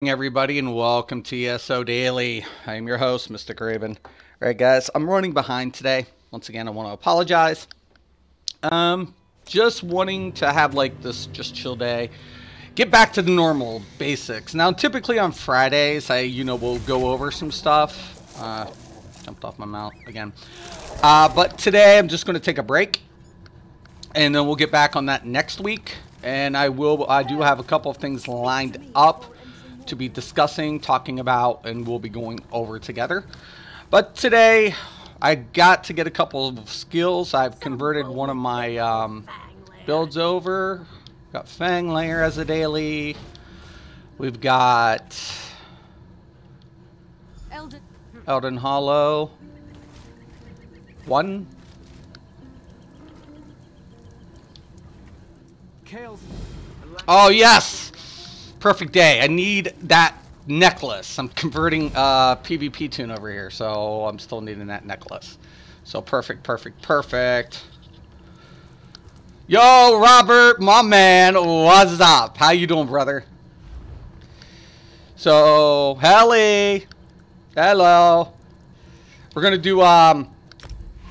Everybody, and welcome to ESO Daily. I am your host, Mr. Raven. All right, guys, I'm running behind today. Once again, I want to apologize. Just wanting to have like this just chill day, get back to the normal basics. Now, typically on Fridays, we'll go over some stuff. Jumped off my mount again. But today, I'm just going to take a break, and then we'll get back on that next week. And I do have a couple of things lined up to be discussing, talking about, and we'll be going over together. But today, I got to get a couple of skills. I've converted one of my builds over. Got Fang Layer as a daily. We've got Elden Hollow. One. Oh, yes! Perfect day. I need that necklace. I'm converting PvP tune over here, so I'm still needing that necklace. So perfect. Yo, Robert, my man, what's up? How you doing, brother? So, Helly, hello. We're gonna do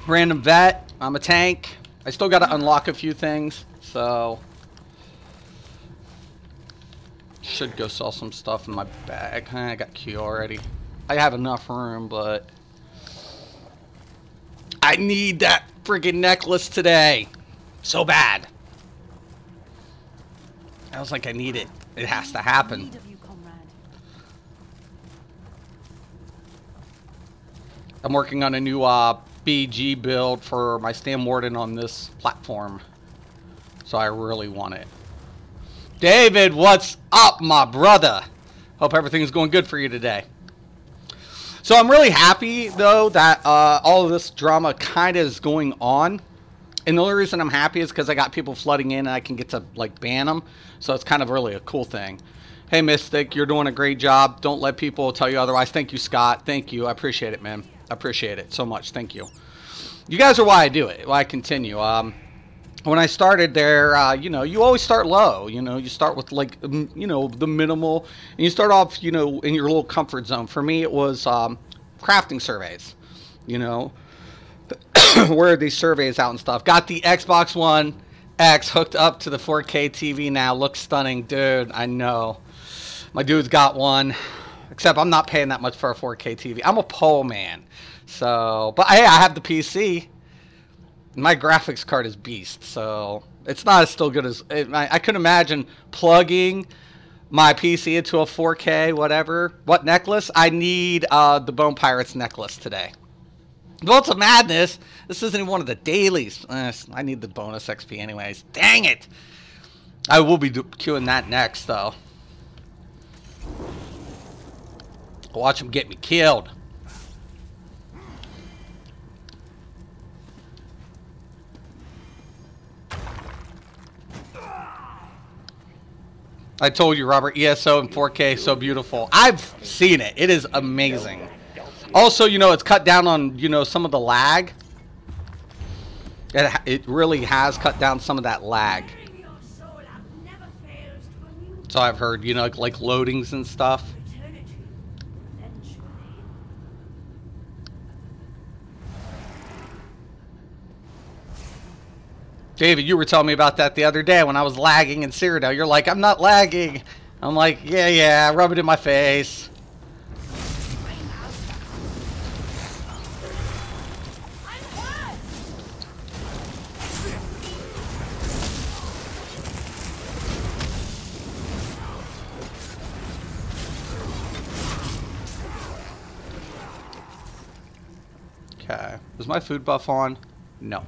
random vet. I'm a tank. I still got to unlock a few things, so. Should go sell some stuff in my bag. I got Q already. I have enough room, but I need that freaking necklace today. So bad. I was like, I need it. It has to happen. I'm working on a new BG build for my Stam Warden on this platform. So I really want it. David, what's up, my brother? Hope everything's going good for you today. So I'm really happy, though, that all of this drama kind of is going on. And the only reason I'm happy is because I got people flooding in and I can get to, like, ban them. So it's kind of really a cool thing. Hey, Mystic, you're doing a great job. Don't let people tell you otherwise. Thank you, Scott. Thank you. I appreciate it, man. I appreciate it so much. Thank you. You guys are why I do it, why I continue. When I started there, you always start low. You start with, like, the minimal. And you start off, in your little comfort zone. For me, it was crafting surveys, where are these surveys out and stuff. Got the Xbox One X hooked up to the 4K TV now. Looks stunning. Dude, I know. My dude's got one. Except I'm not paying that much for a 4K TV. I'm a pole man. So, but hey, I have the PC. My graphics card is beast, so it's not as still good as I could imagine plugging my PC into a 4K whatever. What necklace? I need the Bone Pirates necklace today. Well, it's a madness. This isn't even one of the dailies. I need the bonus XP anyways. Dang it! I will be queuing that next though. Watch him get me killed. I told you, Robert, ESO and 4K, so beautiful. I've seen it. It is amazing. Also, it's cut down on, some of the lag. It really has cut down some of that lag. So I've heard, like loadings and stuff. David, you were telling me about that the other day when I was lagging in Cyrodiil. You're like, I'm not lagging. I'm like, yeah, rub it in my face. Okay. Is my food buff on? No.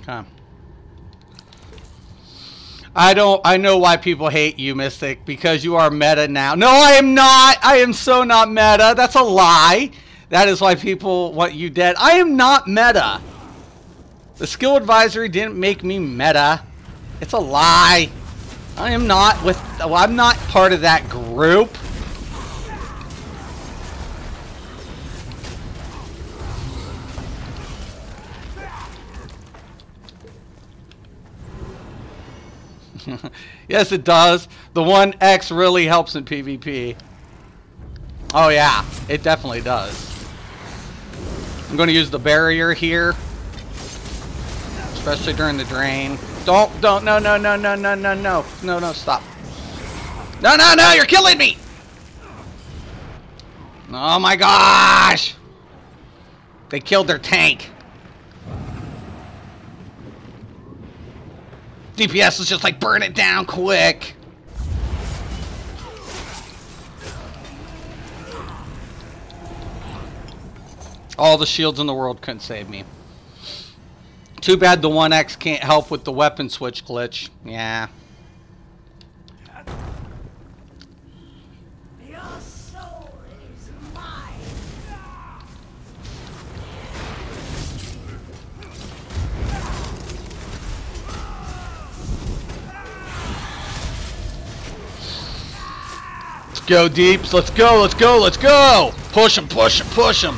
Okay. I know why people hate you, Mystic, because you are meta now. No, I am not. I am so not meta. That's a lie. That is why people want you dead. I am not meta. The skill advisory didn't make me meta. It's a lie. I am not with, well, I'm not part of that group. Yes, it does. The 1X really helps in PvP. Oh yeah, it definitely does. I'm going to use the barrier here, especially during the drain. No, stop. No, you're killing me! Oh my gosh! They killed their tank. DPS is just like, burn it down quick. All the shields in the world couldn't save me. Too bad the 1X can't help with the weapon switch glitch. Yeah. Your soul is mine. Let's go, Deeps. Let's go, let's go, let's go. Push him, push him, push him.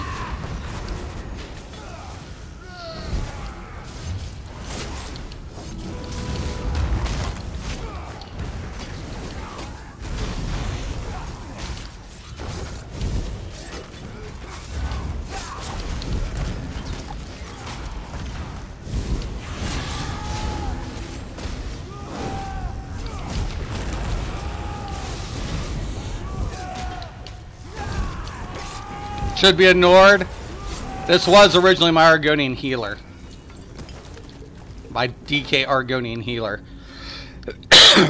Should be a Nord. This was originally my Argonian healer. My DK Argonian healer.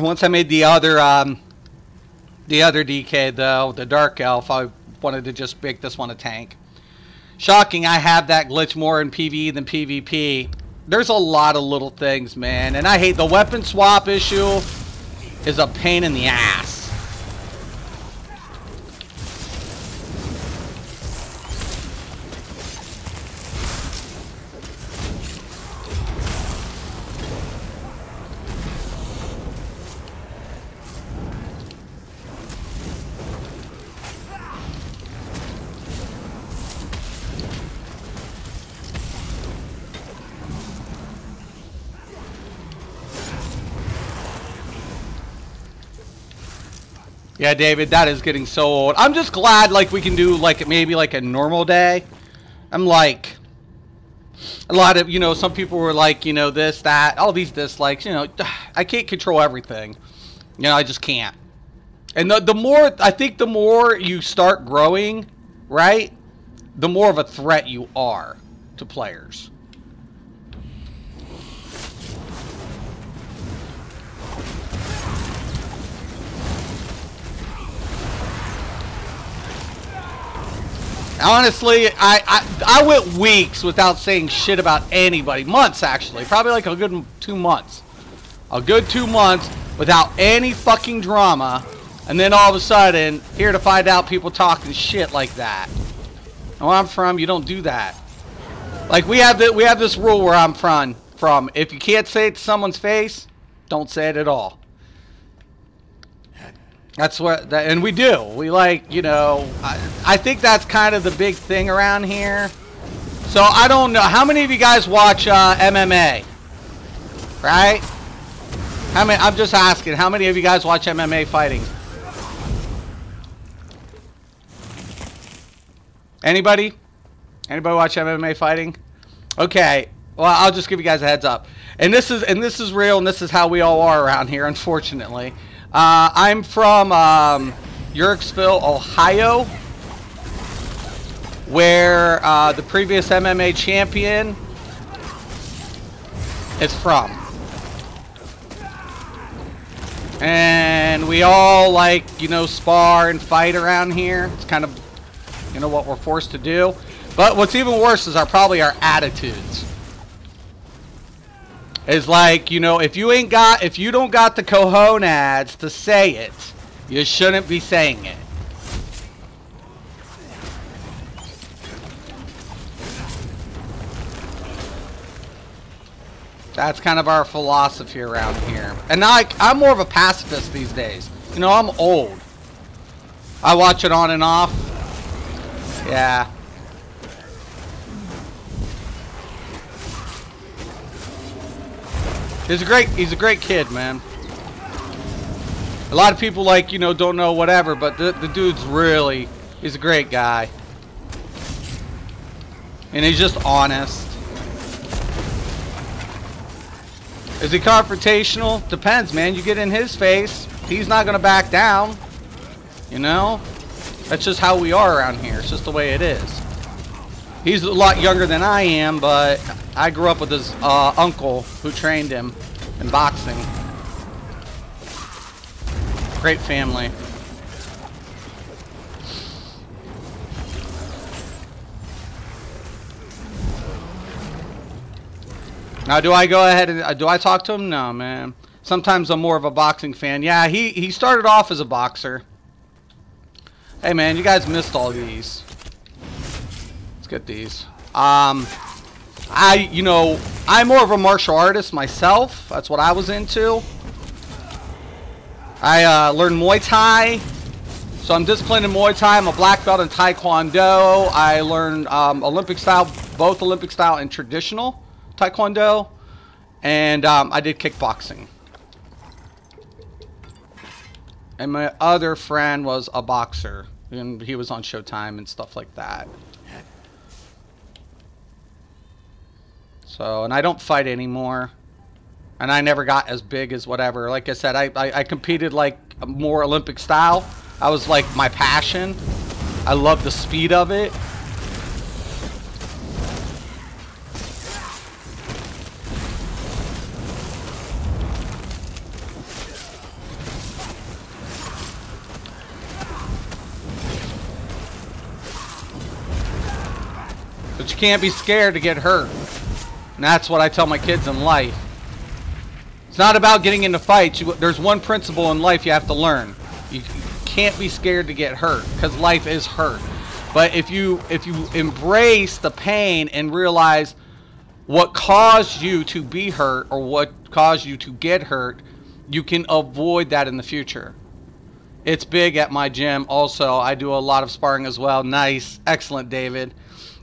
Once I made the other DK though, the Dark Elf, I wanted to just make this one a tank. Shocking, I have that glitch more in PvE than PvP. There's a lot of little things, man, and I hate the weapon swap issue. Is a pain in the ass. Yeah, David, that is getting so old. I'm just glad, like, we can do, like, maybe, like, a normal day. I'm, like, a lot of, you know, some people were like, you know, this, that, all these dislikes, you know, I can't control everything. You know, I just can't. And the more, I think the more you start growing, right, the more of a threat you are to players. Honestly, I went weeks without saying shit about anybody. Months, actually. Probably like a good 2 months. A good 2 months without any fucking drama. And then all of a sudden, here to find out people talking shit like that. And where I'm from, you don't do that. Like, we have this rule where I'm from. If you can't say it to someone's face, don't say it at all. That's what, and we do. We like, you know, I think that's kind of the big thing around here. So I don't know. How many of you guys watch MMA? Right? How many? I'm just asking. How many of you guys watch MMA fighting? Anybody? Anybody watch MMA fighting? Okay. Well, I'll just give you guys a heads up. And this is real, and this is how we all are around here, unfortunately. I'm from Yorksville, Ohio, where the previous MMA champion is from. And we all, like, you know, spar and fight around here. It's kind of, you know, what we're forced to do. But what's even worse is probably our attitudes. It's like, you know, if you don't got the cojones to say it, you shouldn't be saying it. That's kind of our philosophy around here. And now I'm more of a pacifist these days. You know, I'm old. I watch it on and off. Yeah. He's a great kid, man. A lot of people, like, you know, don't know whatever, but the dude's really, he's a great guy. And he's just honest. Is he confrontational? Depends, man. You get in his face, he's not going to back down. You know? That's just how we are around here. It's just the way it is. He's a lot younger than I am, but I grew up with his uncle who trained him in boxing. Great family. Now, do I go ahead and do I talk to him? No, man. Sometimes I'm more of a boxing fan. Yeah, he started off as a boxer. Hey, man, you guys missed all these. Let's get these. You know, I'm more of a martial artist myself. That's what I was into. I learned Muay Thai. So I'm disciplined in Muay Thai. I'm a black belt in Taekwondo. I learned Olympic style, both Olympic style and traditional Taekwondo. And I did kickboxing. And my other friend was a boxer. And he was on Showtime and stuff like that. So, and I don't fight anymore. And I never got as big as whatever. Like I said, I competed like more Olympic style. I was like my passion. I love the speed of it. But you can't be scared to get hurt. And that's what I tell my kids in life. It's not about getting into fights. There's one principle in life you have to learn. You can't be scared to get hurt, because life is hurt. But if you embrace the pain and realize what caused you to be hurt or what caused you to get hurt, you can avoid that in the future. It's big at my gym. Also, I do a lot of sparring as well. Nice, excellent, David.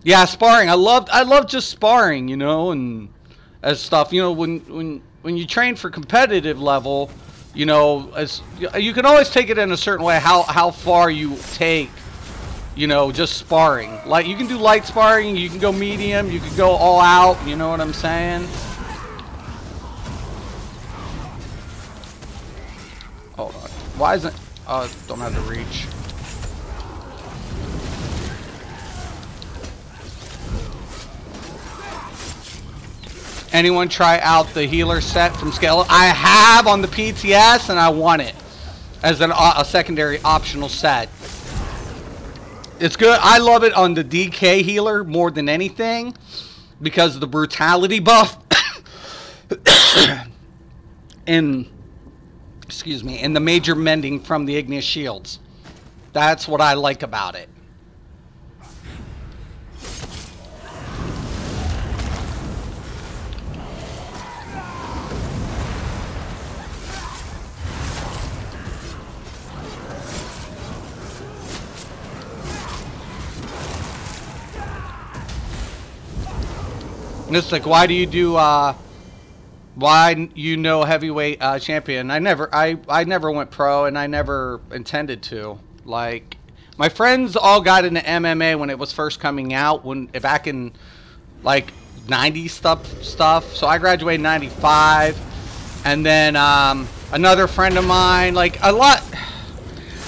Yeah, sparring. I love just sparring, you know, and as stuff. You know, when you train for competitive level, you know, as you can always take it in a certain way. How far you take, you know, just sparring. Like you can do light sparring, you can go medium, you can go all out. You know what I'm saying? Hold on. Why isn't? Oh, don't have to reach. Anyone try out the healer set from Scale? I have on the PTS, and I want it as a secondary optional set. It's good. I love it on the DK healer more than anything because of the brutality buff. and the major mending from the igneous shields. That's what I like about it. And it's like, why do you do, why you know heavyweight champion? I never went pro, and I never intended to. Like, my friends all got into MMA when it was first coming out, back in like 90s stuff. So I graduated in 95, and then another friend of mine, like a lot.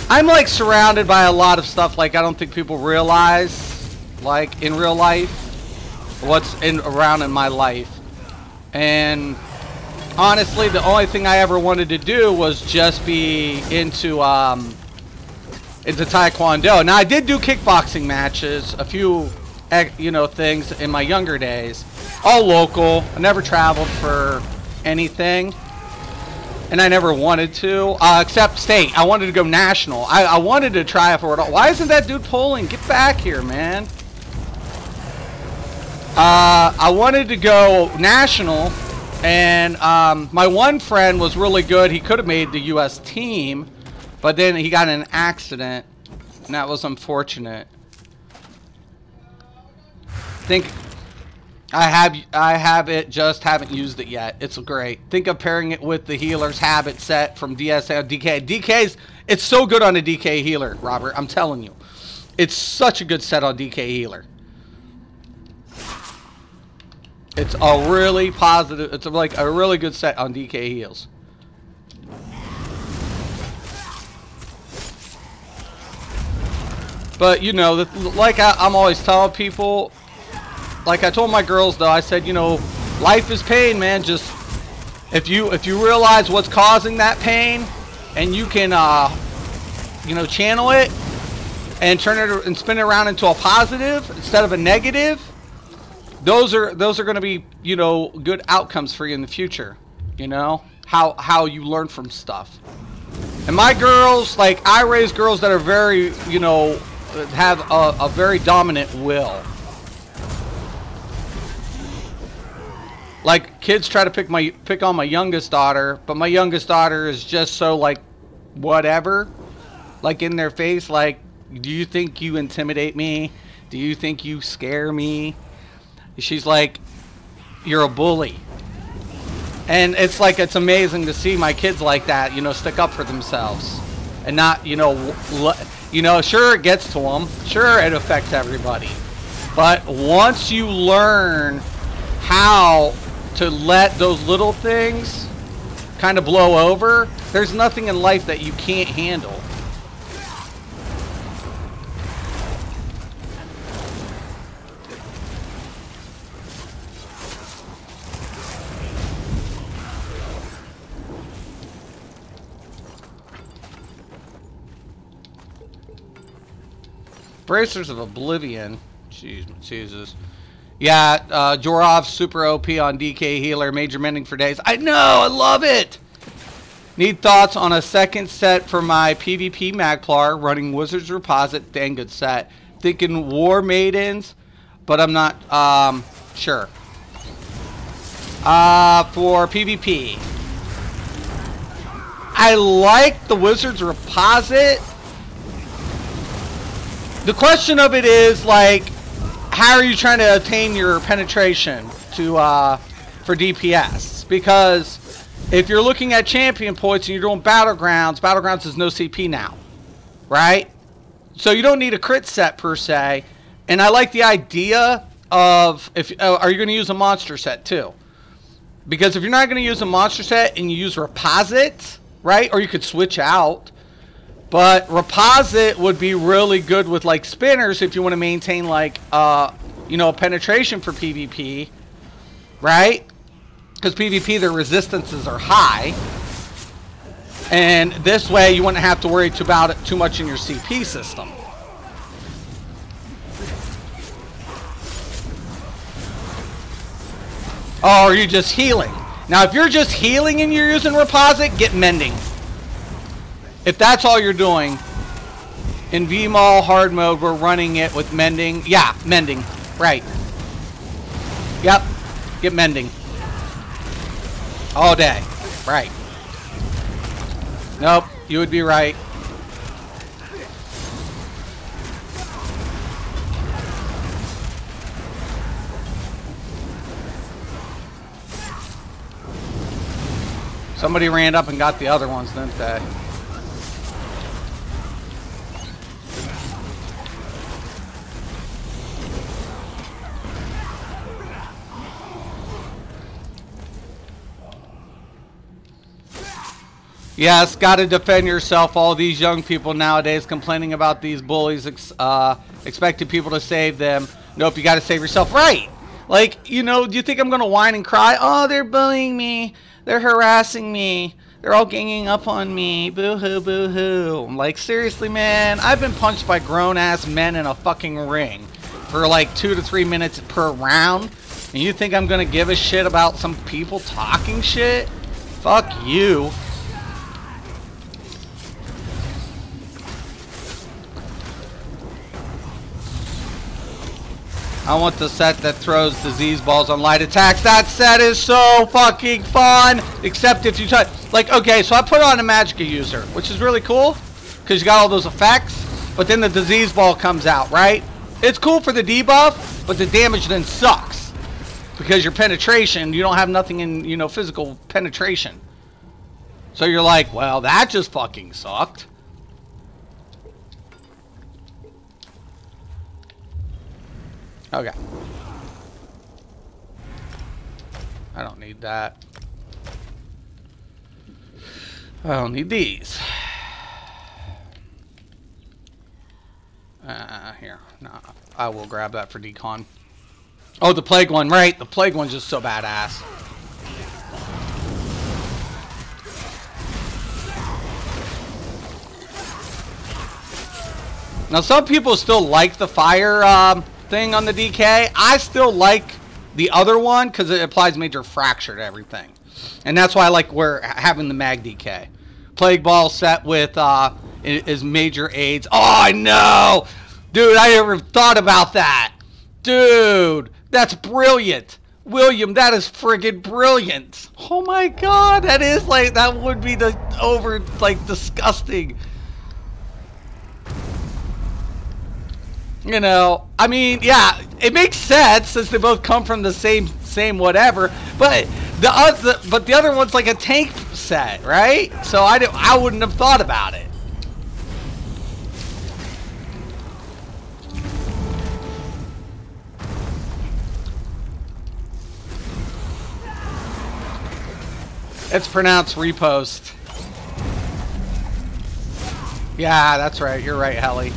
I'm like surrounded by a lot of stuff like I don't think people realize, like in real life. What's around in my life. And honestly, the only thing I ever wanted to do was just be into Taekwondo. Now I did do kickboxing matches, a few, you know, things in my younger days, all local. I never traveled for anything. And I never wanted to, except state. I wanted to go national. I wanted to try it for it all. Why isn't that dude polling? Get back here, man. I wanted to go national, and my one friend was really good. He could have made the U.S. team, but then he got in an accident, and that was unfortunate. I have it, just haven't used it yet. It's great. Think of pairing it with the healer's habit set from DK. DK's, it's so good on a DK healer, Robert. I'm telling you. It's such a good set on DK healer. It's a really positive, it's like a really good set on DK heals. But, you know, like I'm always telling people, like I told my girls though, I said, you know, life is pain, man. Just if you realize what's causing that pain, and you can you know, channel it and turn it and spin it around into a positive instead of a negative, those are going to be, you know, good outcomes for you in the future. You know, how you learn from stuff. And my girls, like, I raise girls that are very, you know, have a very dominant will. Like, kids try to pick on my youngest daughter, but my youngest daughter is just so, like, whatever, like, in their face, like, do you think you intimidate me? Do you think you scare me? She's like, you're a bully. And it's like, it's amazing to see my kids like that, you know, stick up for themselves and not, you know, sure, it gets to them, sure, it affects everybody, but once you learn how to let those little things kind of blow over, there's nothing in life that you can't handle. Bracers of Oblivion. Jeez, Jesus. Yeah, Jorov's super OP on DK healer. Major mending for days. I know, I love it. Need thoughts on a second set for my PvP Magplar running Wizard's Reposit. Dang good set. Thinking War Maidens, but I'm not sure. For PvP, I like the Wizard's Reposit. The question of it is, like, how are you trying to attain your penetration to for DPS? Because if you're looking at champion points and you're doing battlegrounds is no CP now, right? So you don't need a crit set per se. And I like the idea of, if are you going to use a monster set too? Because if you're not going to use a monster set and you use Reposit, right? Or you could switch out. But Reposit would be really good with, like, spinners if you want to maintain, like, you know, penetration for PvP, right? Because PvP, their resistances are high. And this way, you wouldn't have to worry about it too much in your CP system. Oh, are you just healing? Now, if you're just healing and you're using Reposit, get mending. If that's all you're doing, in VMall hard mode, we're running it with mending. Yeah, mending. Right. Yep. Get mending. All day. Right. Nope. You would be right. Somebody ran up and got the other ones, didn't they? Yes, gotta defend yourself. All these young people nowadays complaining about these bullies, expecting people to save them. Nope, you gotta save yourself. Right! Like, you know, do you think I'm gonna whine and cry? Oh, they're bullying me. They're harassing me. They're all ganging up on me. Boo-hoo, boo-hoo. I'm like, seriously, man? I've been punched by grown-ass men in a fucking ring for like 2 to 3 minutes per round. And you think I'm gonna give a shit about some people talking shit? Fuck you. I want the set that throws disease balls on light attacks. That set is so fucking fun. Except if you touch, like, okay, so I put on a Magica user, which is really cool because you got all those effects. But then the disease ball comes out, right? It's cool for the debuff, but the damage then sucks because your penetration, you don't have nothing in, you know, physical penetration. So you're like, well, that just fucking sucked. Okay. I don't need that. I don't need these. Here. No, I will grab that for decon. Oh, the plague one, right? The plague one's just so badass. Now, some people still like the fire thing on the DK. I still like the other one because it applies major fracture to everything. And that's why I like having the mag DK. Plague ball set with is major aids. Oh, I know! Dude, I never thought about that. Dude, that's brilliant. William, that is friggin' brilliant. Oh my god, that is like, that would be the disgusting. You know, I mean, yeah, it makes sense since they both come from the same whatever. But the other one's like a tank set, right? So I wouldn't have thought about it. It's pronounced repost. Yeah, that's right. You're right, Helly.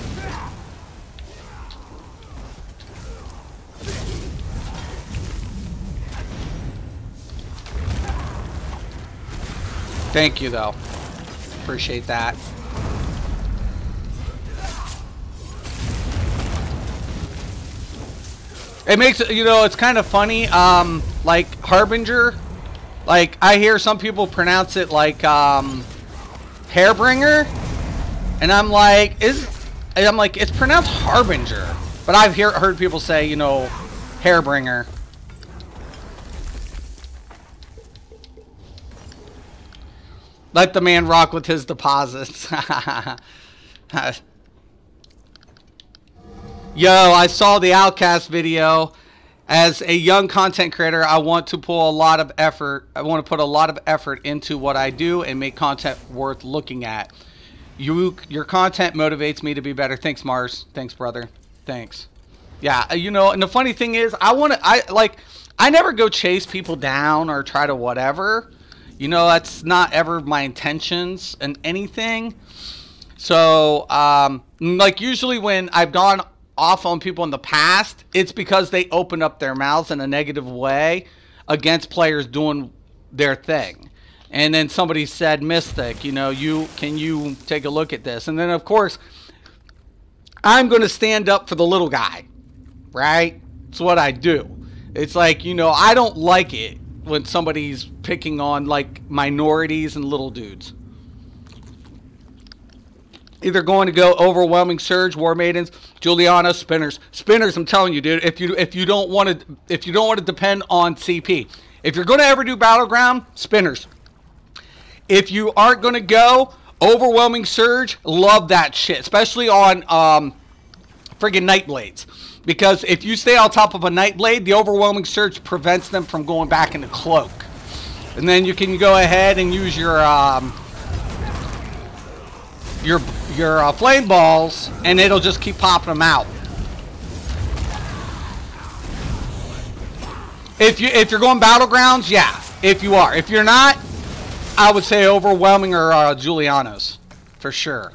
Thank you, though. Appreciate that. It makes, you know, it's kind of funny, like Harbinger. Like, I hear some people pronounce it like, Hairbringer. And I'm like, it's pronounced Harbinger. But I've heard people say, you know, Hairbringer. Let the man rock with his deposits. Yo, I saw the Outcast video. As a young content creator, I want to put a lot of effort into what I do and make content worth looking at. Your content motivates me to be better. Thanks, Mars. Thanks, brother. Thanks. Yeah, you know, and the funny thing is, I never go chase people down or try to whatever. You know, that's not ever my intentions in anything. So, like, usually when I've gone off on people in the past, it's because they open up their mouths in a negative way against players doing their thing. And then somebody said, Mystic, you know, can you take a look at this? And then, of course, I'm going to stand up for the little guy, right? It's what I do. It's like, you know, I don't like it when somebody's picking on, like, minorities and little dudes. Either going to go Overwhelming Surge, War Maidens, Juliana, Spinners. Spinners, I'm telling you, dude, if you don't want to depend on CP. If you're going to ever do Battleground, Spinners. If you aren't going to go Overwhelming Surge, love that shit, especially on friggin' Nightblades. Because if you stay on top of a Nightblade, the Overwhelming Surge prevents them from going back into Cloak. And then you can go ahead and use your flame balls, and it'll just keep popping them out. If you're going Battlegrounds, yeah. If you are. If you're not, I would say Overwhelming or Julianos. For sure.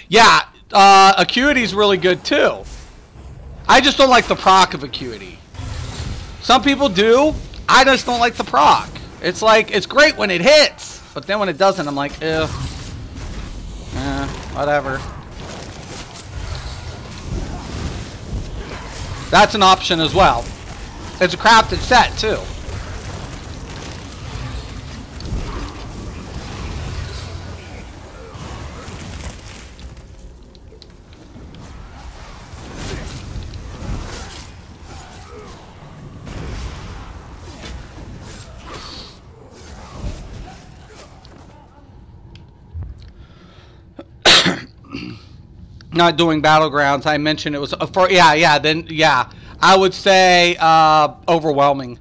Yeah, Acuity's really good too. I just don't like the proc of Acuity. Some people do. I just don't like the proc. It's like, it's great when it hits, but then when it doesn't, I'm like, ew. Whatever. That's an option as well. It's a crafted set too. Not doing battlegrounds. I mentioned it was for yeah. I would say overwhelming.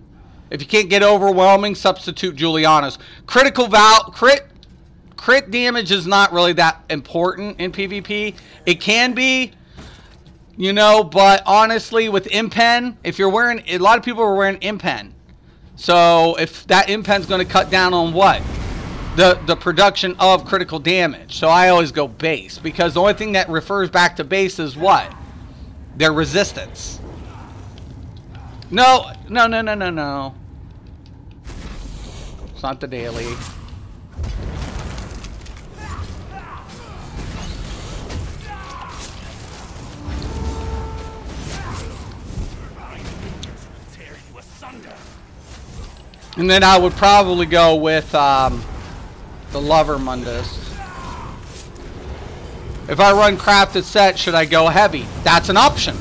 If you can't get overwhelming, substitute Juliana's. Crit damage is not really that important in PvP. It can be, you know, but honestly, with Impen, if you're wearing, a lot of people are wearing Impen. So if that Impen's going to cut down on what? The production of critical damage. So I always go base, because the only thing that refers back to base is what? Their resistance. No. It's not the daily. And then I would probably go with the Lover Mundus. If I run crafted set, should I go heavy? That's an option.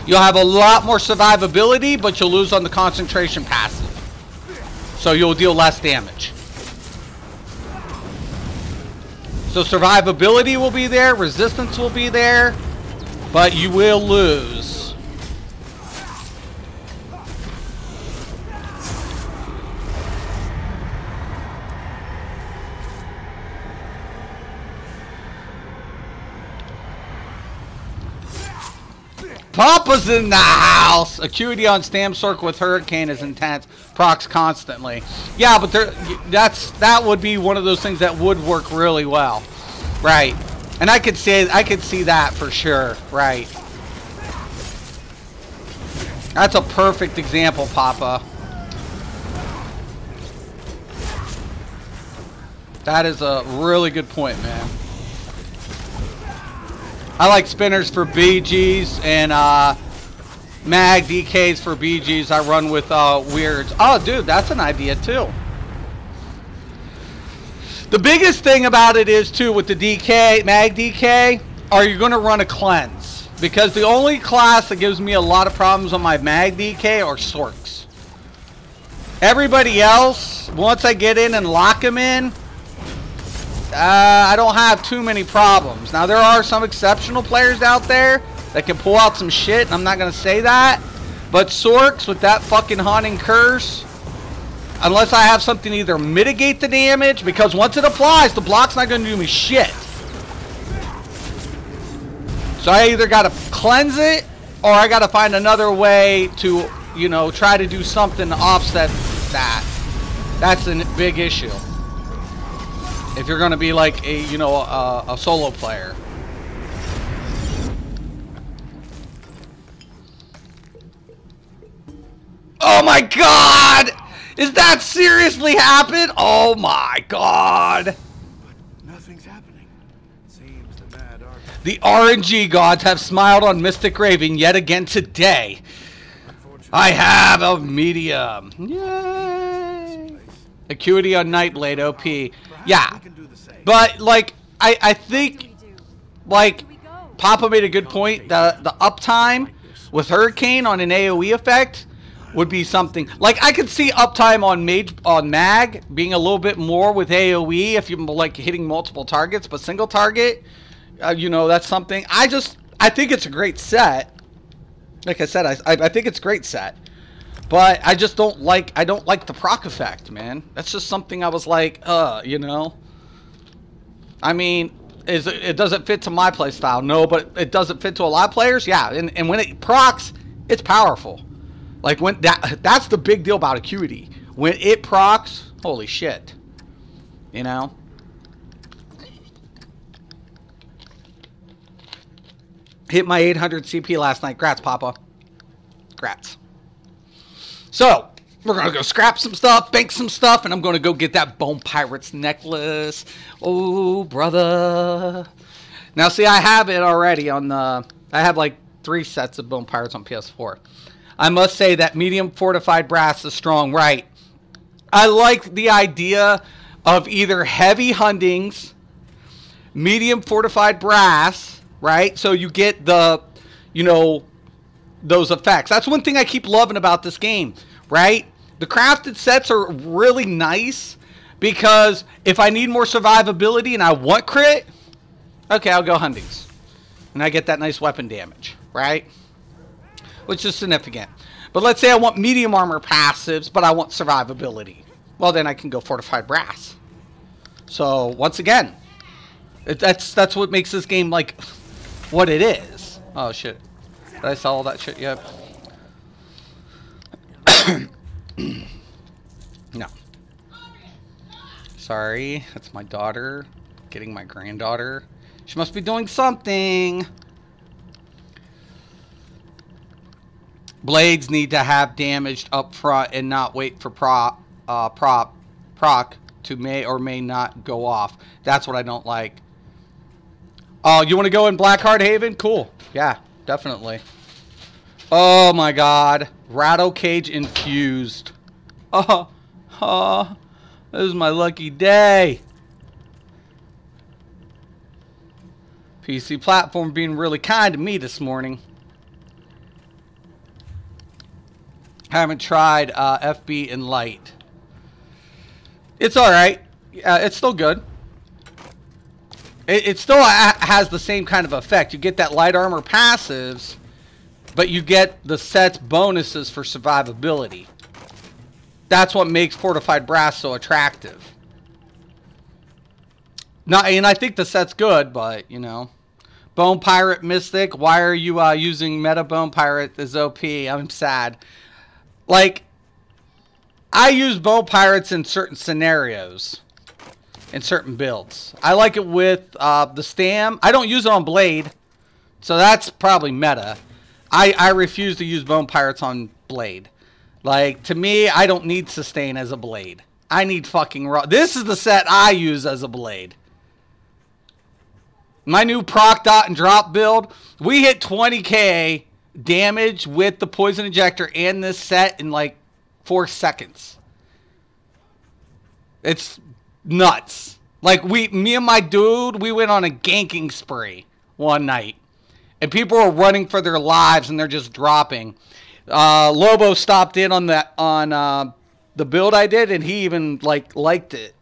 You'll have a lot more survivability, but you'll lose on the concentration passive. So you'll deal less damage. So survivability will be there, resistance will be there, but you will lose. Papa's in the house. Acuity on Stam Circle with Hurricane is intense. Procs constantly. Yeah, but that would be one of those things that would work really well. Right. And I could see that for sure. Right. That's a perfect example, Papa. That is a really good point, man. I like spinners for BGs and mag DKs for BGs. I run with weirds. Oh, dude, that's an idea too. The biggest thing about it is too with the DK, mag DK, are you going to run a cleanse? Because the only class that gives me a lot of problems on my mag DK are Sorks. Everybody else, once I get in and lock them in, I don't have too many problems. Now, there are some exceptional players out there that can pull out some shit, and I'm not going to say that. But Sorks, with that fucking Haunting Curse, unless I have something to either mitigate the damage, because once it applies, the block's not going to do me shit. So I either got to cleanse it, or I got to find another way to, you know, try to do something to offset that. That's a big issue. If you're going to be like a, you know, a solo player. Oh my God! Is that seriously happened? Oh my God! Nothing's happening. Seems the mad The RNG gods have smiled on Mystic Raven yet again today. I have a medium. Yay! Acuity on Nightblade, OP. Yeah, but like I think like Papa made a good point. The uptime with Hurricane on an AOE effect would be something. Like I could see uptime on Mag being a little bit more with AOE if you're like hitting multiple targets, but single target, you know, that's something. I think it's a great set. Like I said, I think it's a great set. But I just don't like the proc effect, man. That's just something I was like, you know. I mean, it doesn't fit to my playstyle, no, but it doesn't fit to a lot of players, yeah. And when it procs, it's powerful. Like when that's the big deal about Acuity. When it procs, holy shit. You know? Hit my 800 CP last night. Grats, Papa. Grats. So, we're going to go scrap some stuff, bank some stuff, and I'm going to go get that Bone Pirates necklace. Oh, brother. Now, see, I have it already on the... I have, like, 3 sets of bone pirates on PS4. I must say that medium fortified brass is strong, right? I like the idea of either heavy Hundings, medium fortified brass, right? So you get the, you know, those effects. That's one thing I keep loving about this game, right? The crafted sets are really nice because if I need more survivability and I want crit, okay, I'll go Hundings. And I get that nice weapon damage, right? Which is significant. But let's say I want medium armor passives, but I want survivability. Well, then I can go fortified brass. So, once again, that's what makes this game, like, what it is. Oh, shit. Did I sell all that shit yet? No. Sorry. That's my daughter getting my granddaughter. She must be doing something. Blades need to have damaged up front and not wait for proc to may or may not go off. That's what I don't like. Oh, you want to go in Blackheart Haven? Cool. Yeah, definitely. Oh my god. Rattle Cage infused. Oh, this is my lucky day. PC platform being really kind to me this morning. Haven't tried FB in light. It's alright. It's still good. It still has the same kind of effect. You get that light armor passives, but you get the set's bonuses for survivability. That's what makes Fortified Brass so attractive. And I think the set's good, but, you know. Bone Pirate Mystic, why are you using Meta Bone Pirate as OP? I'm sad. Like, I use Bone Pirates in certain scenarios. In certain builds. I like it with the Stam. I don't use it on Blade. So that's probably meta. I refuse to use Bone Pirates on Blade. Like, to me, I don't need Sustain as a Blade. I need fucking raw. This is the set I use as a Blade. My new proc dot and drop build. We hit 20k damage with the Poison Injector and this set in like 4 seconds. It's nuts. Like, me and my dude, we went on a ganking spree one night. And people were running for their lives and they're just dropping. Lobo stopped in on the build I did, and he even liked it.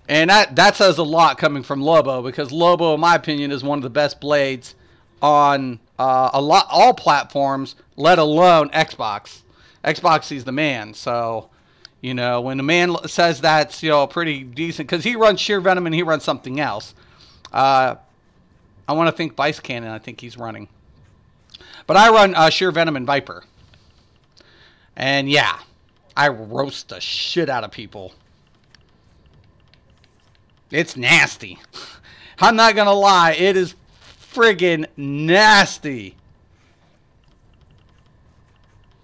And that says a lot coming from Lobo, because Lobo, in my opinion, is one of the best blades on all platforms, let alone Xbox. Xbox, he's the man. So, you know, when a man says that's, you know, pretty decent, because he runs Sheer Venom and he runs something else. I want to think Vice Cannon, I think he's running. But I run Sheer Venom and Viper. And yeah, I roast the shit out of people. It's nasty. I'm not going to lie, it is friggin' nasty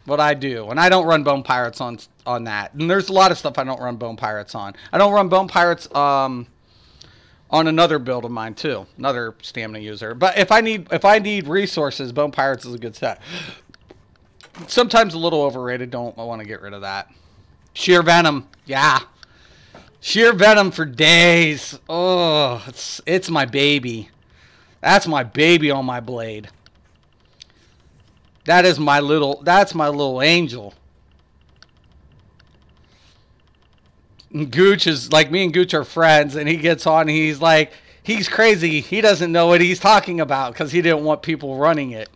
what I do. And I don't run Bone Pirates on that. And there's a lot of stuff I don't run Bone Pirates on. I don't run Bone Pirates on another build of mine too, another stamina user. But if I need resources, Bone Pirates is a good set. Sometimes a little overrated. I want to get rid of that. Sheer Venom, yeah. Sheer Venom for days. Oh, it's my baby. That's my baby on my blade. That's my little angel. And Gooch is, like, me and Gooch are friends, and he gets on and he's like, he's crazy. He doesn't know what he's talking about because he didn't want people running it.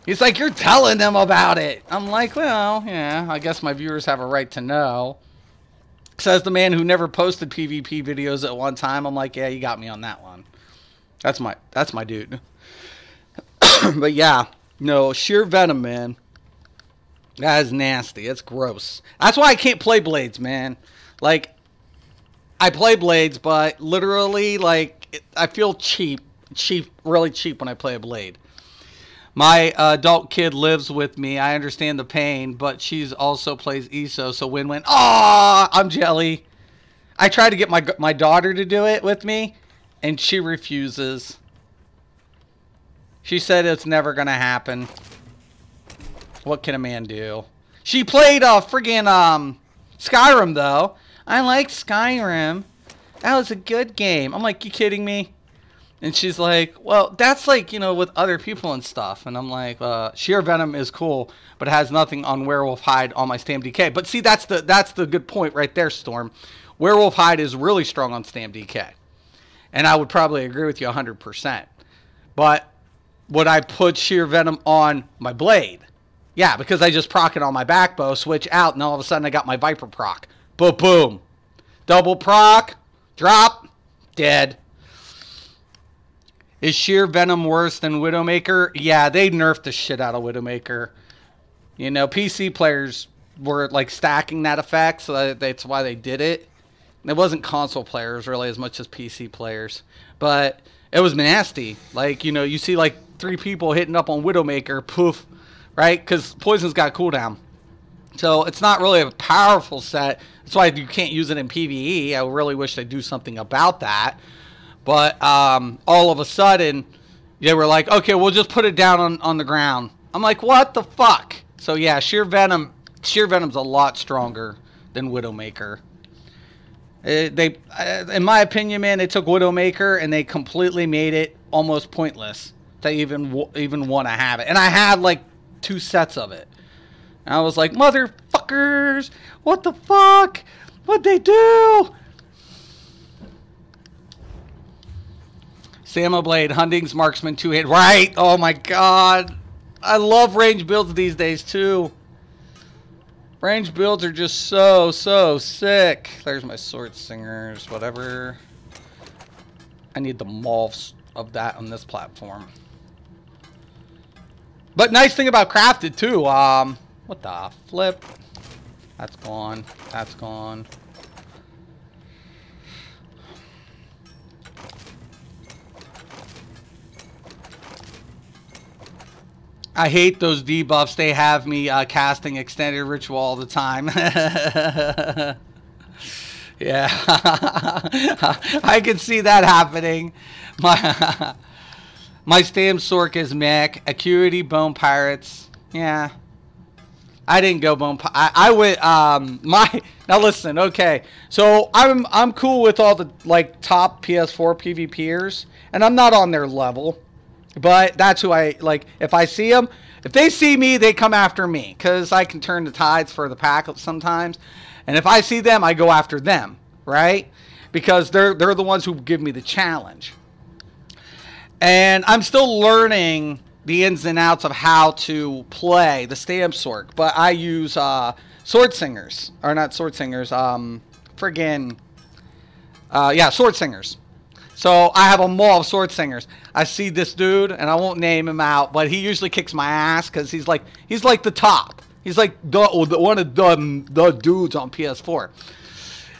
He's like, you're telling them about it. I'm like, well, yeah, I guess my viewers have a right to know. Says the man who never posted PvP videos at one time. I'm like, yeah, you got me on that one. That's my dude. But yeah, no, Sheer Venom, man. That is nasty. It's gross. That's why I can't play Blades, man. Like, I play Blades, but literally, like, I feel cheap, really cheap when I play a Blade. My adult kid lives with me. I understand the pain, but she's also plays ESO, so win-win. Aw, I'm jelly. I try to get my daughter to do it with me, and she refuses. She said it's never gonna happen. What can a man do? She played friggin' Skyrim though. I like Skyrim. That was a good game. I'm like, you kidding me? And she's like, well, that's like, you know, with other people and stuff. And I'm like, Sheer Venom is cool, but it has nothing on Werewolf Hide on my Stam DK. But see, that's the good point right there, Storm. Werewolf Hide is really strong on Stam DK. And I would probably agree with you 100%. But would I put Sheer Venom on my Blade? Yeah, because I just proc it on my back bow, switch out, and all of a sudden I got my Viper proc. Boom, boom. Double proc, drop, dead. Is Sheer Venom worse than Widowmaker? Yeah, they nerfed the shit out of Widowmaker. You know, PC players were like stacking that effect, so that's why they did it. It wasn't console players really as much as PC players. But it was nasty. Like, you know, you see like 3 people hitting up on Widowmaker, poof, right? Because Poison's got cooldown. So it's not really a powerful set. That's why you can't use it in PvE. I really wish they'd do something about that. But all of a sudden, they were like, okay, we'll just put it down on the ground. I'm like, what the fuck? So yeah, Sheer Venom's a lot stronger than Widowmaker. In my opinion, man, they took Widowmaker and they completely made it almost pointless to even want to have it. And I had like 2 sets of it. And I was like, motherfuckers, what the fuck? What'd they do? Samo Blade, Hunting's Marksman, 2-hit. Right. Oh my god. I love range builds these days too. Range builds are just so sick. There's my Sword Singers, whatever. I need the morphs of that on this platform. But nice thing about Crafted too. What the flip? That's gone. That's gone. I hate those debuffs. They have me casting Extended Ritual all the time. Yeah. I can see that happening. My Stam Sork is mech. Acuity, Bone Pirates. Yeah. I didn't go Bone Pirates. I went, now listen, okay. So I'm cool with all the, like, top PS4 PvPers. And I'm not on their level. But that's who I, like, if I see them, if they see me, they come after me. Because I can turn the tides for the pack sometimes. And if I see them, I go after them, right? Because they're the ones who give me the challenge. And I'm still learning the ins and outs of how to play the Stam Sork. But I use Sword Singers. Or not Sword Singers, yeah, Sword Singers. So I have a maul of Sword Singers. I see this dude, and I won't name him out, but he usually kicks my ass because he's like the top. He's like one of the dudes on PS4.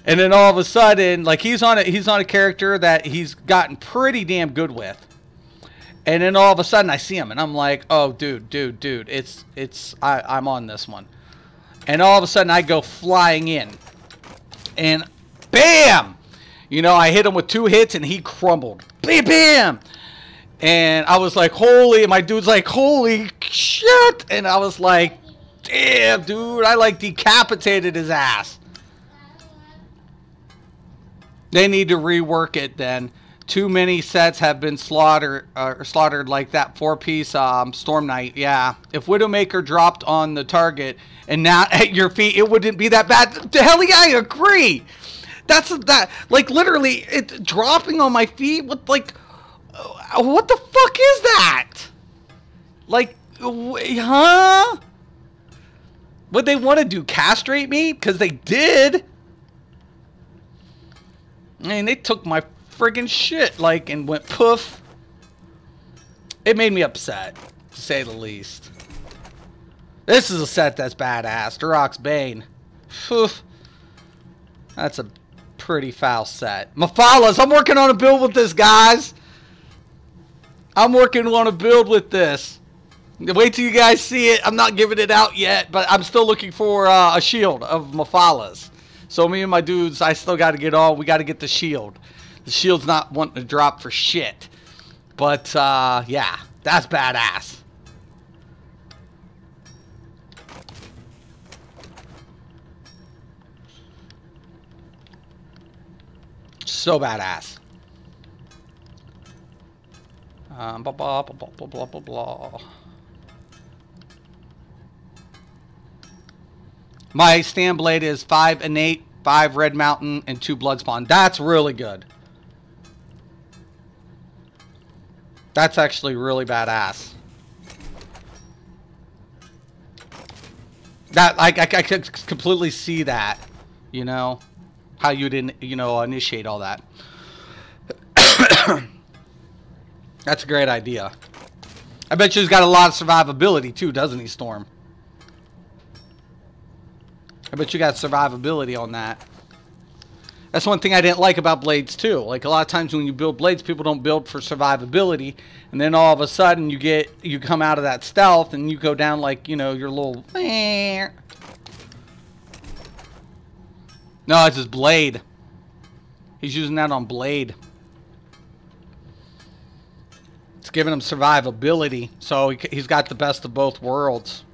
And then all of a sudden, like he's on a character that he's gotten pretty damn good with. And then all of a sudden I see him, and I'm like, oh dude, I'm on this one. And all of a sudden I go flying in, and bam! You know, I hit him with 2 hits and he crumbled. Bam, bam! And I was like, holy, and my dude's like, holy shit! And I was like, damn, dude, I like decapitated his ass. They need to rework it then. Too many sets have been slaughtered like that 4-piece Storm Knight. Yeah, if Widowmaker dropped on the target and now at your feet, it wouldn't be that bad. The hell yeah, I agree. That's that, like, literally, it dropping on my feet with, like, what the fuck is that? Like, huh? Would they want to do castrate me? Because they did. I mean, they took my friggin' shit, like, and went poof. It made me upset, to say the least. This is a set that's badass. Durok's Bane. Phew. That's a pretty foul set. Mafalas, I'm working on a build with this, guys. I'm working on a build with this. Wait till you guys see it. I'm not giving it out yet, but I'm still looking for a shield of Mafalas. So me and my dudes, I still got to get on. We got to get the shield. The shield's not wanting to drop for shit. But, yeah, That's badass. So badass. Blah, blah, blah, blah, blah, blah, blah, blah. My stand blade is 5 innate, 5 red mountain, and 2 blood spawn. That's really good. That's actually really badass. That I could completely see that, you know, how you didn't, you know, initiate all that. That's a great idea. I bet you he's got a lot of survivability too, doesn't he, Storm? I bet you got survivability on that. That's one thing I didn't like about blades too. Like a lot of times when you build blades, people don't build for survivability, and then all of a sudden you come out of that stealth and you go down like, you know, your little. No, it's his blade. He's using that on blade. It's giving him survivability, so he's got the best of both worlds.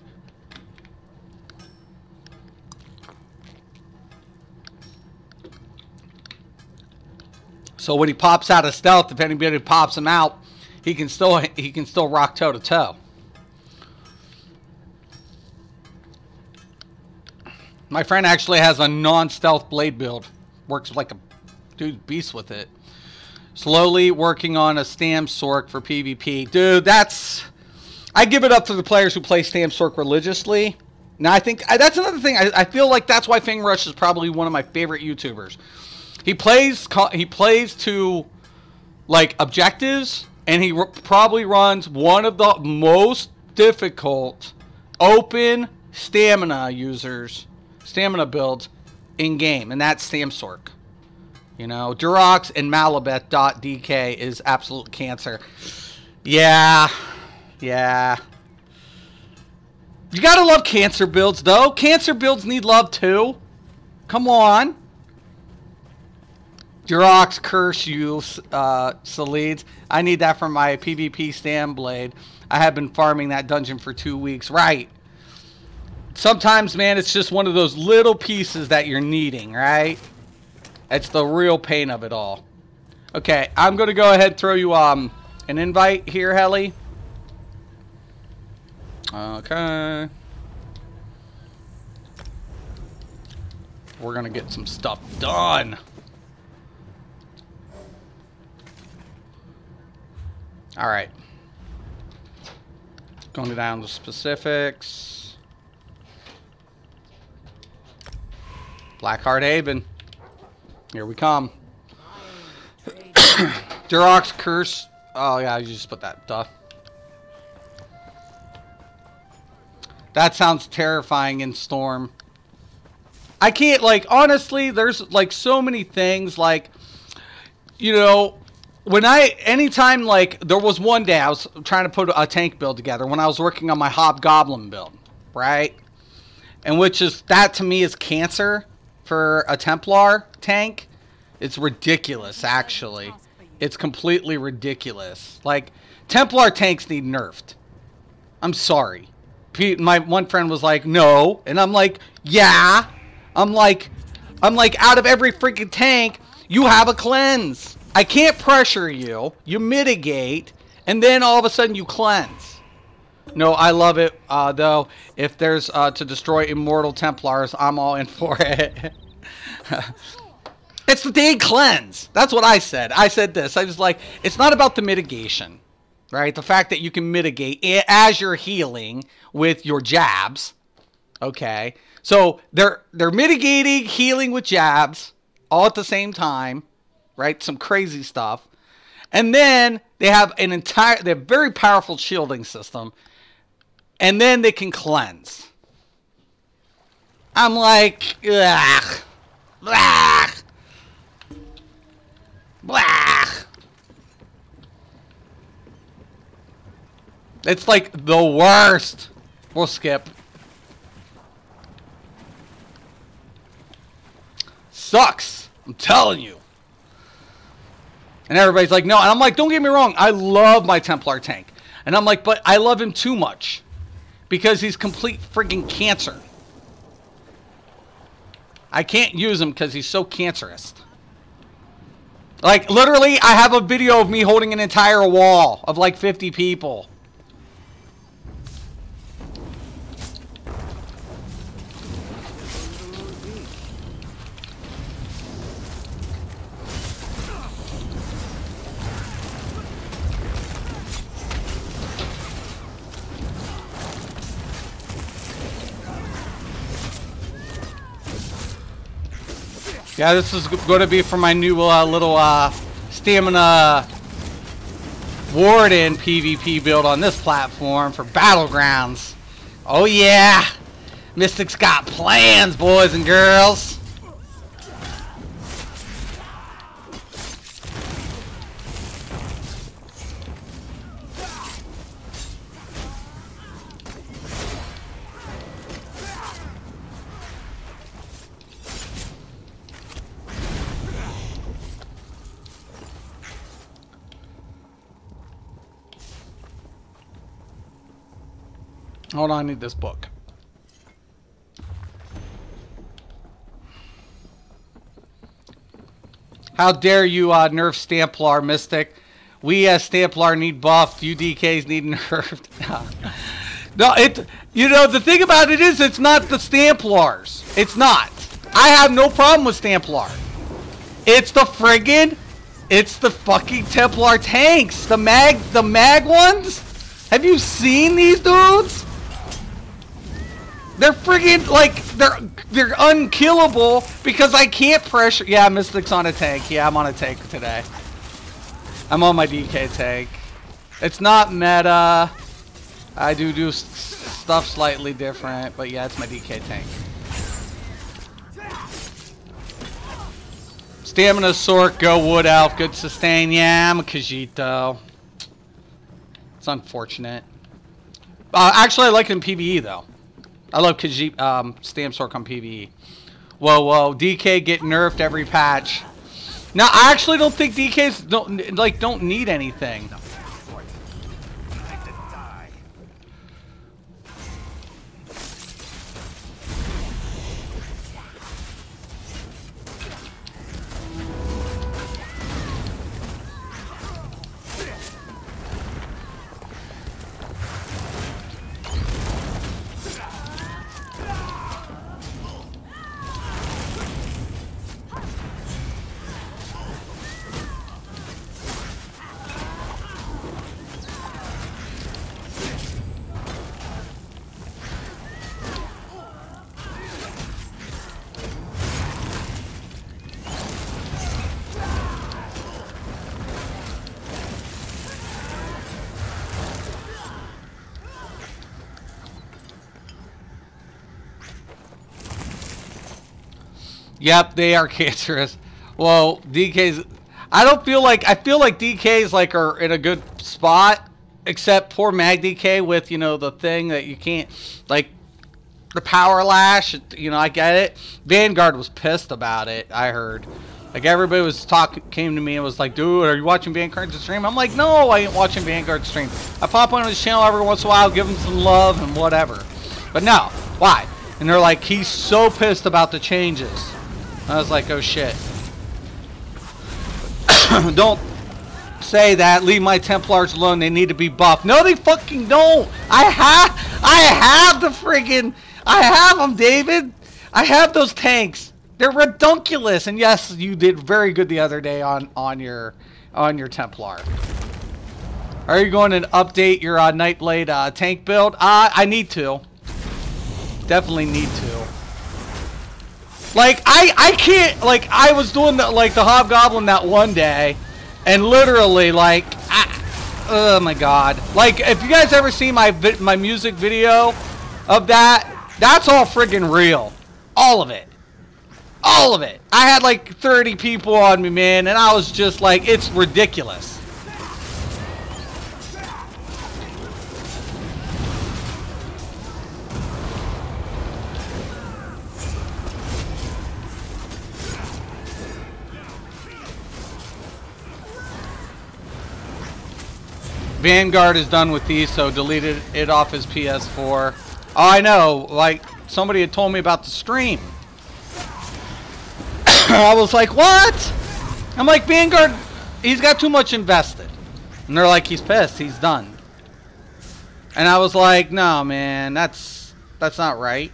So when he pops out of stealth, if anybody pops him out, he can still rock toe to toe. My friend actually has a non-stealth blade build. Works like a dude beast with it. Slowly working on a Stam Sork for PvP. Dude, that's... I give it up to the players who play Stam Sork religiously. Now, I think... that's another thing. I feel like that's why Fingrush is probably one of my favorite YouTubers. He plays to, like, objectives, and he probably runs one of the most difficult open stamina builds in-game, and that's Stam Sork. You know, Durox and Malabeth.dk is absolute cancer. Yeah. Yeah. You gotta love cancer builds, though. Cancer builds need love, too. Come on. Durox, curse you, Salids. I need that for my PvP stand blade. I have been farming that dungeon for 2 weeks. Right. Sometimes, man, it's just one of those little pieces that you're needing, right? It's the real pain of it all. Okay, I'm going to go ahead and throw you an invite here, Helly. Okay. We're going to get some stuff done. All right. Going down to specifics. Blackheart Haven. Here we come. Durox curse. Oh yeah, you just put that. Duh. That sounds terrifying in Storm. I can't, like, honestly, there's like so many things, like, you know, anytime, like, there was one day I was trying to put a tank build together when I was working on my Hobgoblin build, right? And which is, that to me is cancer for a Templar tank. It's ridiculous, actually. It's completely ridiculous. Like, Templar tanks need nerfed. I'm sorry. My one friend was like, no. And I'm like, yeah. I'm like, out of every freaking tank, you have a cleanse. I can't pressure you. You mitigate. And then all of a sudden you cleanse. No, I love it, though. If there's to destroy immortal Templars, I'm all in for it. It's the dang cleanse. That's what I said. I said this. I was like, it's not about the mitigation, right? The fact that you can mitigate it as you're healing with your jabs. Okay. So they're mitigating, healing with jabs all at the same time, right? Some crazy stuff. And then they have they have very powerful shielding system. And then they can cleanse. I'm like, ugh. Blah. Blah. It's like the worst. We'll skip. Sucks. I'm telling you. And everybody's like, no. And I'm like, don't get me wrong. I love my Templar tank. And I'm like, but I love him too much. Because he's complete friggin' cancer. I can't use him because he's so cancerous. Like, literally, I have a video of me holding an entire wall of like 50 people. Yeah, this is going to be for my new little stamina warden PvP build on this platform for Battlegrounds. Oh yeah! Mystic's got plans, boys and girls! Hold on, I need this book. How dare you nerf Stamplar, Mystic? We as Stamplar need buffed. You DKs need nerfed. No, you know, the thing about it is it's not the Stamplars. It's not. I have no problem with Stamplar. It's the fucking Templar tanks. The mag ones? Have you seen these dudes? They're friggin' like they're unkillable because I can't pressure. Yeah, Mystic's on a tank. Yeah, I'm on a tank today. I'm on my DK tank. It's not meta. I do stuff slightly different, but yeah, it's my DK tank. Stamina Sork, go Wood Elf, good sustain. Yeah, I'm a Khajiit. It's unfortunate. Actually, I like him PvE though. I love Khajiit, Stam Sork on PvE. Whoa, DK get nerfed every patch. Now, I actually don't think DKs don't need anything. Yep, they are cancerous. Well, DK's... I feel like DK's like are in a good spot, except poor Mag DK with, you know, the thing that you can't, like, the power lash, you know, I get it. Vanguard was pissed about it, I heard. Like, everybody was came to me and was like, dude, are you watching Vanguard's stream? I'm like, no, I ain't watching Vanguard's stream. I pop on his channel every once in a while, give him some love and whatever. But no, why? And they're like, he's so pissed about the changes. I was like, oh shit. Don't say that. Leave my Templars alone. They need to be buffed. No, they fucking don't. I have the friggin'... I have them, David. I have those tanks. They're redunculous. And yes, you did very good the other day on your Templar. Are you going to update your Nightblade tank build? I need to. Definitely need to. Like, I can't, like, I was doing the Hobgoblin that one day, and literally, like, oh my god. Like, if you guys ever see my music video of that, that's all friggin' real. All of it. All of it. I had like 30 people on me, man, and I was just like, it's ridiculous. Vanguard is done with these, so deleted it off his PS4. Oh, I know. Like, somebody had told me about the stream. I was like, what? I'm like, Vanguard, he's got too much invested. And they're like, he's pissed. He's done. And I was like, no, man, that's not right.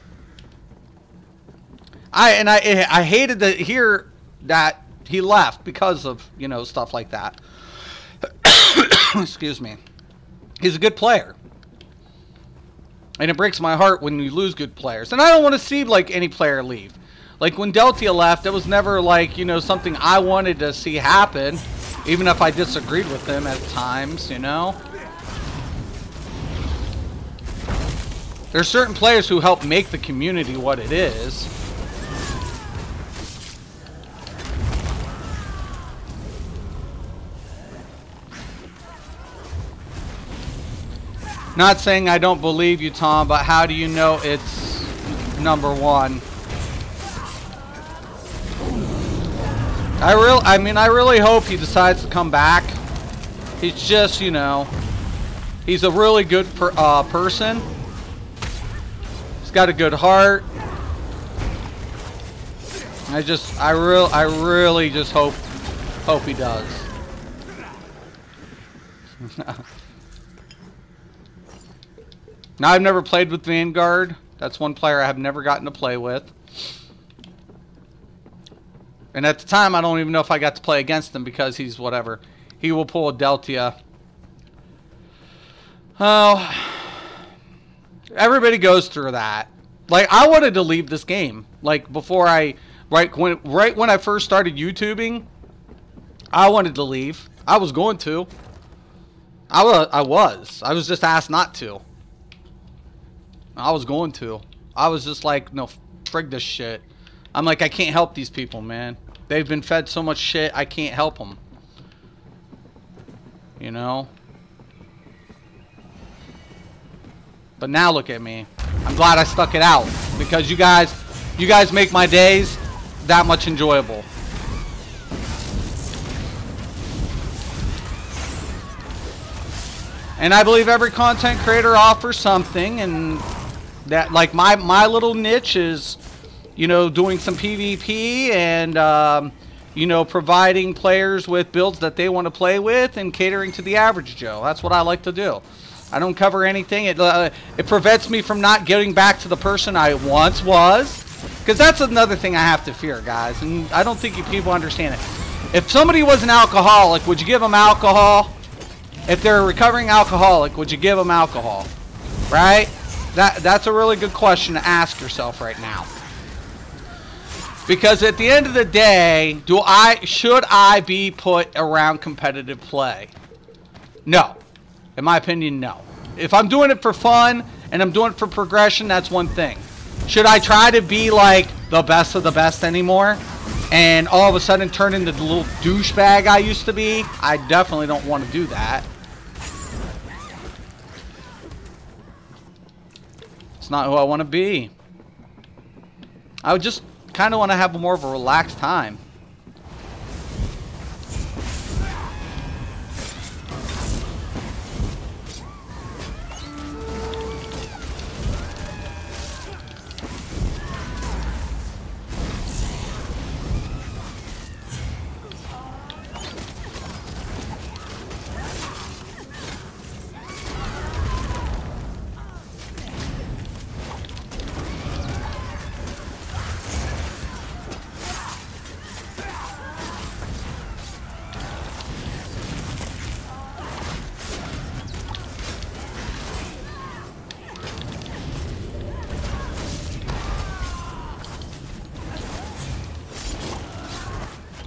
I hated to hear that he left because of, you know, stuff like that. Excuse me. He's a good player. And it breaks my heart when you lose good players. And I don't want to see, like, any player leave. Like, when Deltia left, it was never, like, you know, something I wanted to see happen. Even if I disagreed with him at times, you know? There's certain players who help make the community what it is. Not saying I don't believe you, Tom, but how do you know it's #1? I really hope he decides to come back. He's just, you know, he's a really good person. He's got a good heart. I really just hope he does. Now, I've never played with Vanguard. That's one player I have never gotten to play with. And at the time, I don't even know if I got to play against him because he's whatever. He will pull a Deltia. Oh, everybody goes through that. Like, I wanted to leave this game. Like, before right when I first started YouTubing, I wanted to leave. I was going to. I was just asked not to. I was going to. I was just like, no, frig this shit. I'm like, I can't help these people, man. They've been fed so much shit, I can't help them. You know? But now look at me. I'm glad I stuck it out. Because you guys make my days that much enjoyable. And I believe every content creator offers something, and that, like, my little niche is, you know, doing some PvP and, you know, providing players with builds that they want to play with and catering to the average Joe. That's what I like to do. I don't cover anything. It prevents me from not getting back to the person I once was. Because that's another thing I have to fear, guys. And I don't think you people understand it. If somebody was an alcoholic, would you give them alcohol? If they're a recovering alcoholic, would you give them alcohol? Right? That's a really good question to ask yourself right now. Because at the end of the day, should I be put around competitive play? No. In my opinion, no. If I'm doing it for fun and I'm doing it for progression, that's one thing. Should I try to be like the best of the best anymore and all of a sudden turn into the little douchebag I used to be? I definitely don't want to do that. It's not who I want to be. I would just kind of want to have more of a relaxed time.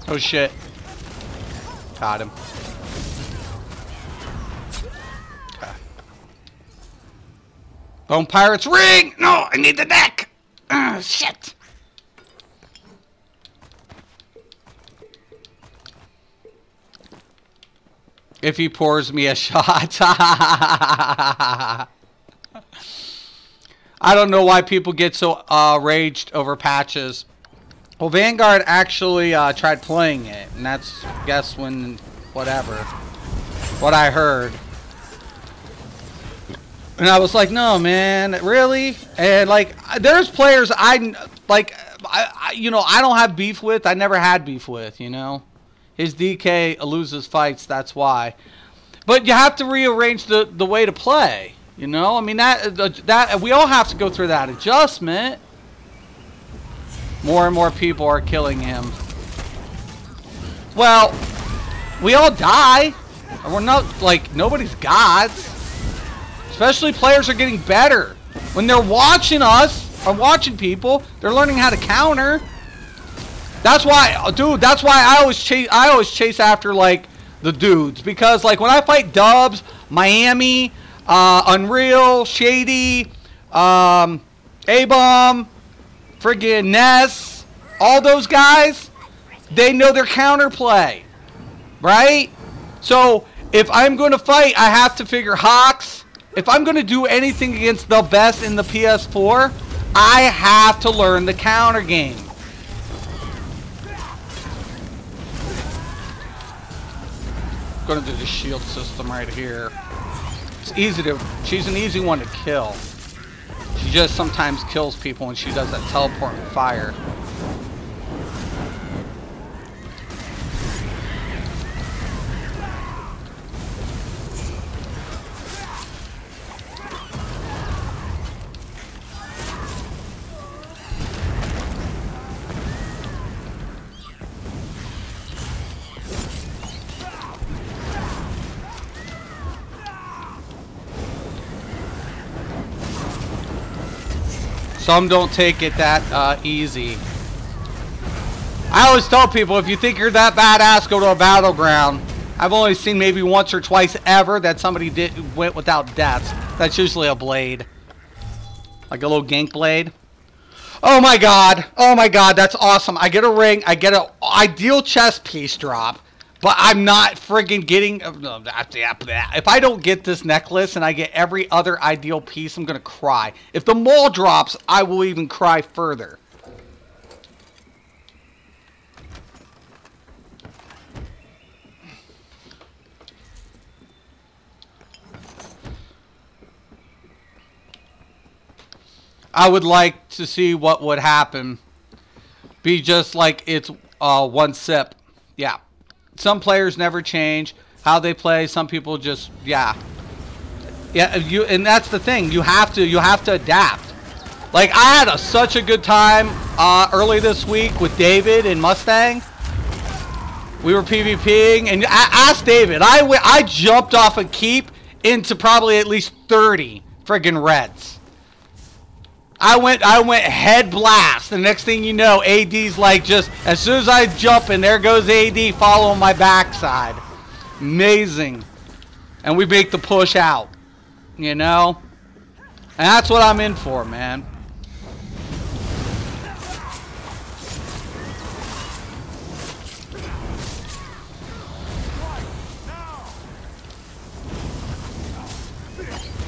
Oh shit. Got him. Okay. Bone Pirates ring! No, I need the deck! Shit! If he pours me a shot. I don't know why people get so raged over patches. Well, Vanguard actually tried playing it, and that's, I guess, when, whatever, what I heard. And I was like, no, man, really? And like, there's players you know, I don't have beef with. I never had beef with, you know. His DK loses fights, that's why. But you have to rearrange the way to play, you know. I mean, that we all have to go through that adjustment. More and more people are killing him. Well, we all die. We're not, like, nobody's gods. Especially players are getting better. When they're watching us, or watching people, they're learning how to counter. That's why, dude, that's why I always chase after, like, the dudes. Because, like, when I fight Dubs, Miami, Unreal, Shady, A-Bomb, friggin' Ness, all those guys, they know their counterplay, right? So, if I'm going to fight, I have to figure Hawks. If I'm going to do anything against the best in the PS4, I have to learn the counter game. Going to do the shield system right here. It's easy to, she's an easy one to kill. She just sometimes kills people when she does that teleport and fire. Some don't take it that easy. I always tell people, if you think you're that badass, go to a battleground. I've only seen maybe once or twice ever that somebody went without deaths. That's usually a blade. Like a little gank blade. Oh my god. Oh my god, that's awesome. I get a ring. I get an ideal chest piece drop. But I'm not friggin' getting... If I don't get this necklace and I get every other ideal piece, I'm gonna cry. If the mall drops, I will even cry further. I would like to see what would happen. Be just like it's one sip. Yeah. Some players never change how they play. Some people just, yeah, and that's the thing. You have to adapt. Like, I had such a good time early this week with David and Mustang. We were PvPing, and I asked David. I jumped off a keep into probably at least 30 friggin' reds. I went head blast. The next thing you know, AD's like, just as soon as I jump and there goes AD following my backside. Amazing. And we make the push out. You know? And that's what I'm in for, man.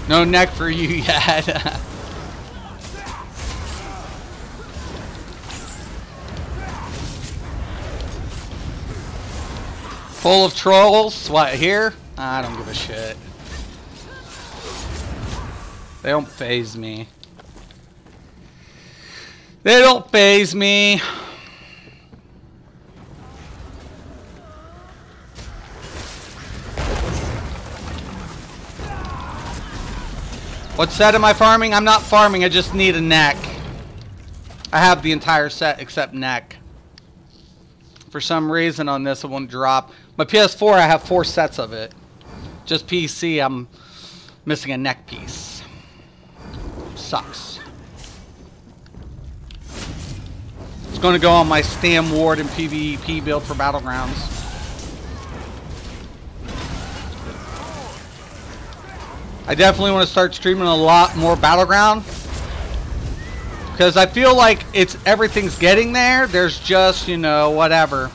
No neck for you yet. Full of trolls. What, here? I don't give a shit. They don't faze me. They don't faze me. What set am I farming? I'm not farming, I just need a neck. I have the entire set except neck. For some reason on this it won't drop. My PS4, I have 4 sets of it. Just PC, I'm missing a neck piece. Sucks. It's going to go on my Stam Ward and PvP build for Battlegrounds. I definitely want to start streaming a lot more Battleground. Because I feel like everything's getting there. There's just, you know, whatever.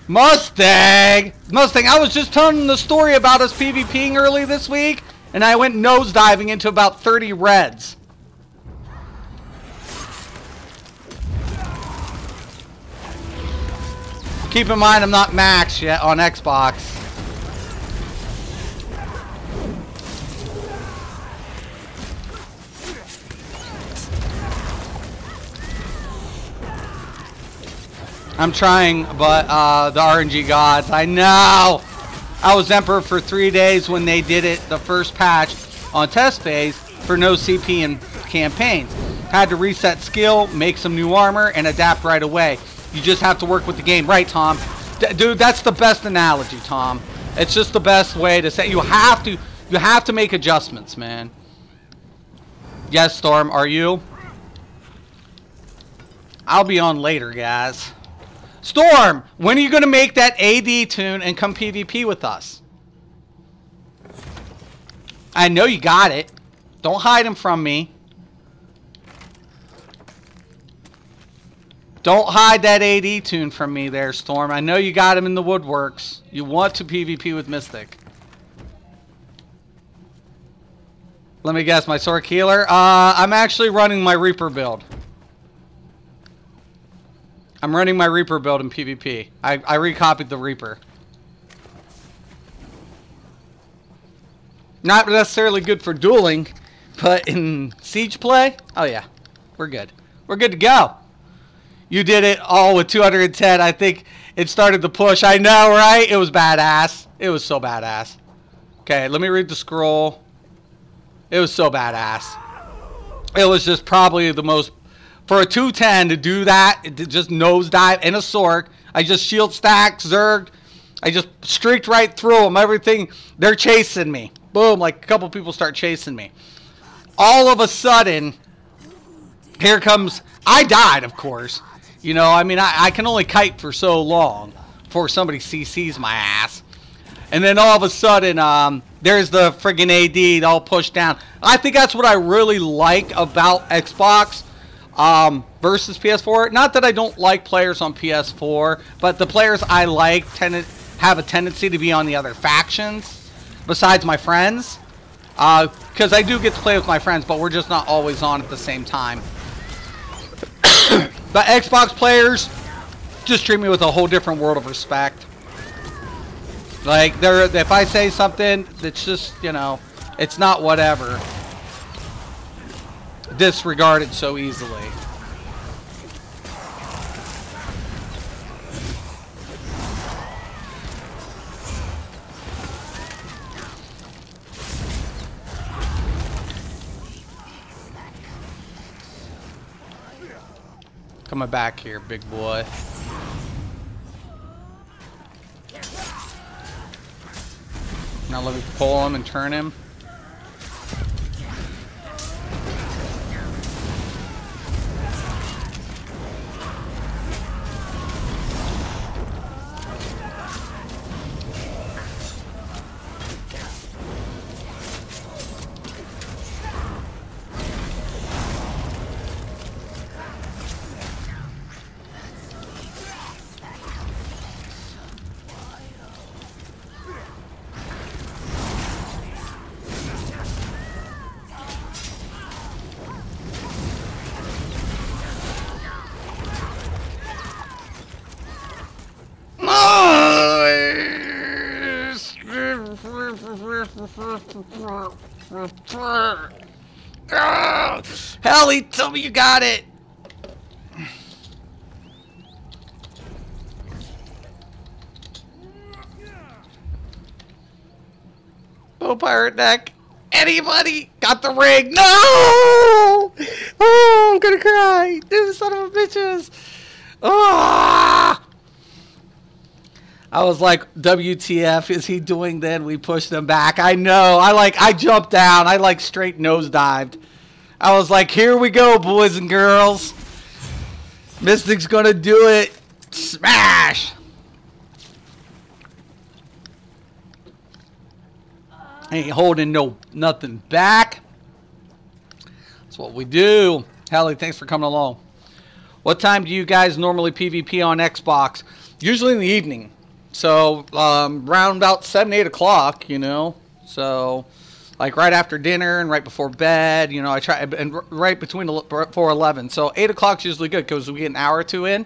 Mustang! Mustang, I was just telling the story about us PvPing early this week, and I went nosediving into about 30 reds. Keep in mind, I'm not max yet on Xbox. I'm trying, but the RNG gods, I know! I was Emperor for 3 days when they did it, the first patch on test phase for no CP and campaigns. Had to reset skill, make some new armor, and adapt right away. You just have to work with the game. Right, Tom? Dude, that's the best analogy, Tom. It's just the best way to say. You have to make adjustments, man. Yes, Storm, are you? I'll be on later, guys. Storm, when are you going to make that AD tune and come PvP with us? I know you got it. Don't hide him from me. Don't hide that AD tune from me there, Storm. I know you got him in the woodworks. You want to PvP with Mystic. Let me guess, my Sword Healer? I'm actually running my Reaper build. I'm running my Reaper build in PvP. I recopied the Reaper. Not necessarily good for dueling, but in siege play, oh yeah, we're good. We're good to go. You did it all with 210. I think it started the push. I know, right? It was badass. It was so badass. Okay, let me read the scroll. It was so badass. It was just probably the most... For a 210 to do that, to just nosedive in a Sork, I just shield stacked, zerged. I just streaked right through them. Everything, they're chasing me. Boom, like a couple people start chasing me. All of a sudden, here comes... I died, of course. You know, I mean, I can only kite for so long before somebody CCs my ass. And then all of a sudden, there's the friggin' AD all pushed down. I think that's what I really like about Xbox. Versus PS4. Not that I don't like players on PS4, but the players I like have a tendency to be on the other factions besides my friends. Because I do get to play with my friends, but we're just not always on at the same time. But Xbox players just treat me with a whole different world of respect. Like, if I say something, it's just, you know, it's not whatever. Disregarded so easily. Coming back here, big boy. Now let me pull him and turn him. Helly, tell me you got it. Bow pirate deck. Anybody got the ring? No! Oh, I'm gonna cry. Dude, son of a bitches. Ah! I was like, WTF is he doing then? We pushed them back. I know. I jumped down. I like straight nosedived. I was like, here we go, boys and girls. Mystic's gonna do it. Smash! Ain't holding nothing back. That's what we do. Hallie, thanks for coming along. What time do you guys normally PvP on Xbox? Usually in the evening. So, round about 7, 8 o'clock, you know. So, like right after dinner and right before bed, you know, I try, and right between 4 11. So, 8 o'clock's usually good because we get an hour or two in.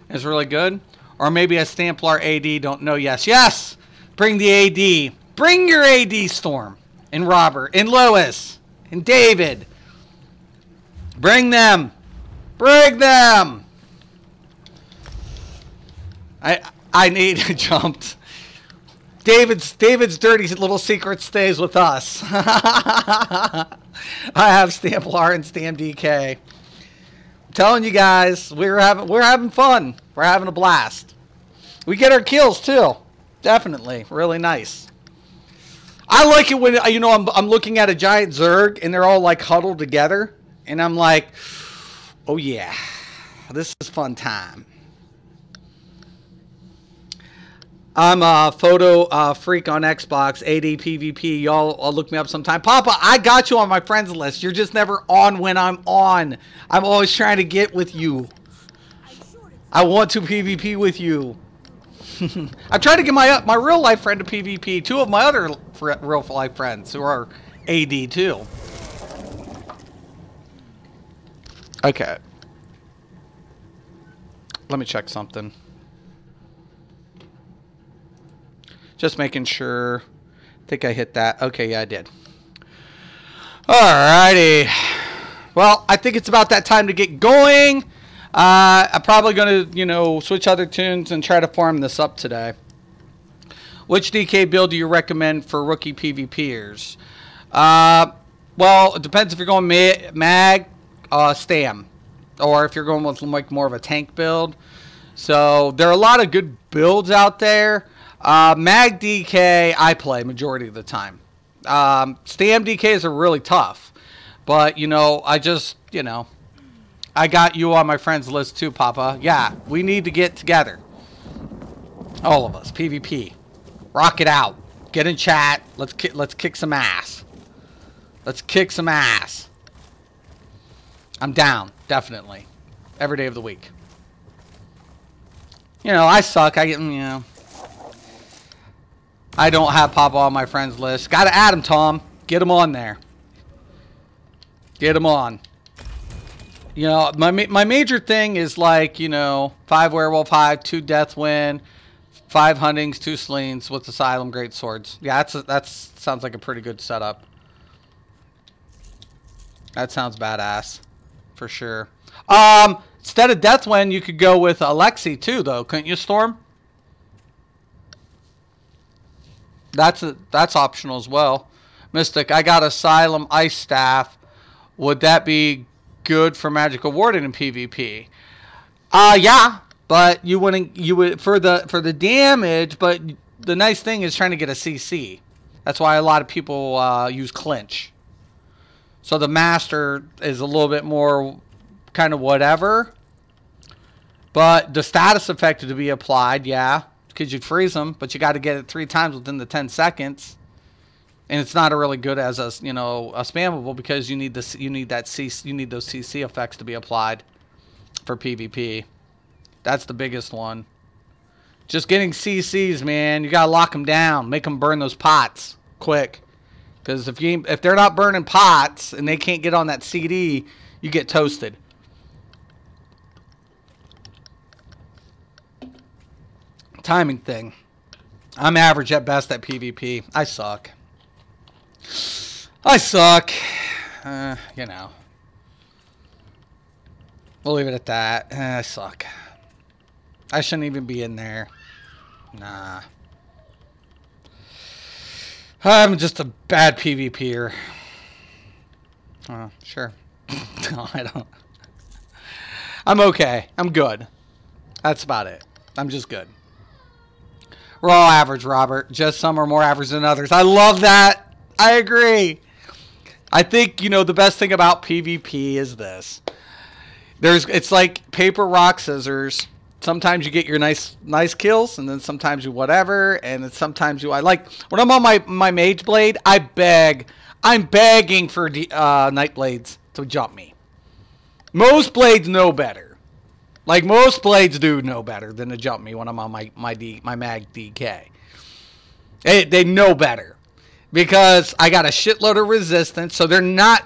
It's really good. Or maybe a Stamplar AD, don't know. Yes, yes! Bring the AD. Bring your AD, Storm. And Robert. And Lois. And David. Bring them. Bring them. I need jumped. David's dirty little secret stays with us. I have Stamplar and Stam DK. I'm telling you guys, we're having fun. We're having a blast. We get our kills too. Definitely. Really nice. I like it when, you know, I'm looking at a giant Zerg and they're all like huddled together. And I'm like, oh yeah, this is fun time. I'm a photo freak on Xbox, AD PvP. Y'all look me up sometime. Papa, I got you on my friends list. You're just never on when I'm on. I'm always trying to get with you. I want to PvP with you. I tried to get my real life friend to PvP. Two of my other real life friends who are AD too. Okay. Let me check something. Just making sure. I think I hit that. Okay, yeah, I did. Alrighty. Well, I think it's about that time to get going. I'm probably going to, you know, switch other tunes and try to farm this up today. Which DK build do you recommend for rookie PvPers? Well, it depends if you're going mag, Stam. Or if you're going with like more of a tank build. So, there are a lot of good builds out there. Mag DK, I play majority of the time. Stam DKs are really tough. But, you know, I just, you know, I got you on my friends list too, Papa. Yeah, we need to get together. All of us, PvP. Rock it out. Get in chat. Let's kick some ass. Let's kick some ass. I'm down, definitely. Every day of the week. You know, I suck. I get, you know. I don't have Papa on my friends list. Gotta add him, Tom. Get him on there. Get him on. You know, my major thing is like, you know, 5 werewolf hive, 2 deathwind, 5 huntings, 2 sleens with asylum great swords. Yeah, that sounds like a pretty good setup. That sounds badass, for sure. Instead of deathwind, you could go with Alexi too, though, couldn't you, Storm? That's optional as well. Mystic, I got Asylum Ice Staff. Would that be good for Magical Warden in PvP? Yeah, but you would for the damage, but the nice thing is trying to get a CC. That's why a lot of people use clinch. So the master is a little bit more kind of whatever. But the status effect to be applied, yeah, because you'd freeze them, but you got to get it 3 times within the 10 seconds. And it's not a really good as a, you know, a spammable because you need those CC effects to be applied for PvP. That's the biggest one. Just getting CCs, man. You gotta lock them down, make them burn those pots quick. Because if they're not burning pots and they can't get on that CD, you get toasted. Timing thing. I'm average at best at PvP. I suck. I suck. You know. We'll leave it at that. I suck. I shouldn't even be in there. Nah. I'm just a bad PvPer. Oh, sure. No, I don't. I'm okay. I'm good. That's about it. I'm just good. We're all average, Robert. Just some are more average than others. I love that. I agree. I think, you know, the best thing about PvP is this. It's like paper, rock, scissors. Sometimes you get your nice kills, and then sometimes you whatever, and then sometimes you... I like... When I'm on my Mage Blade, I beg. I'm begging for Night Blades to jump me. Most Blades know better. Like, most Blades do know better than to jump me when I'm on my Mag DK. They know better. Because I got a shitload of resistance, so they're not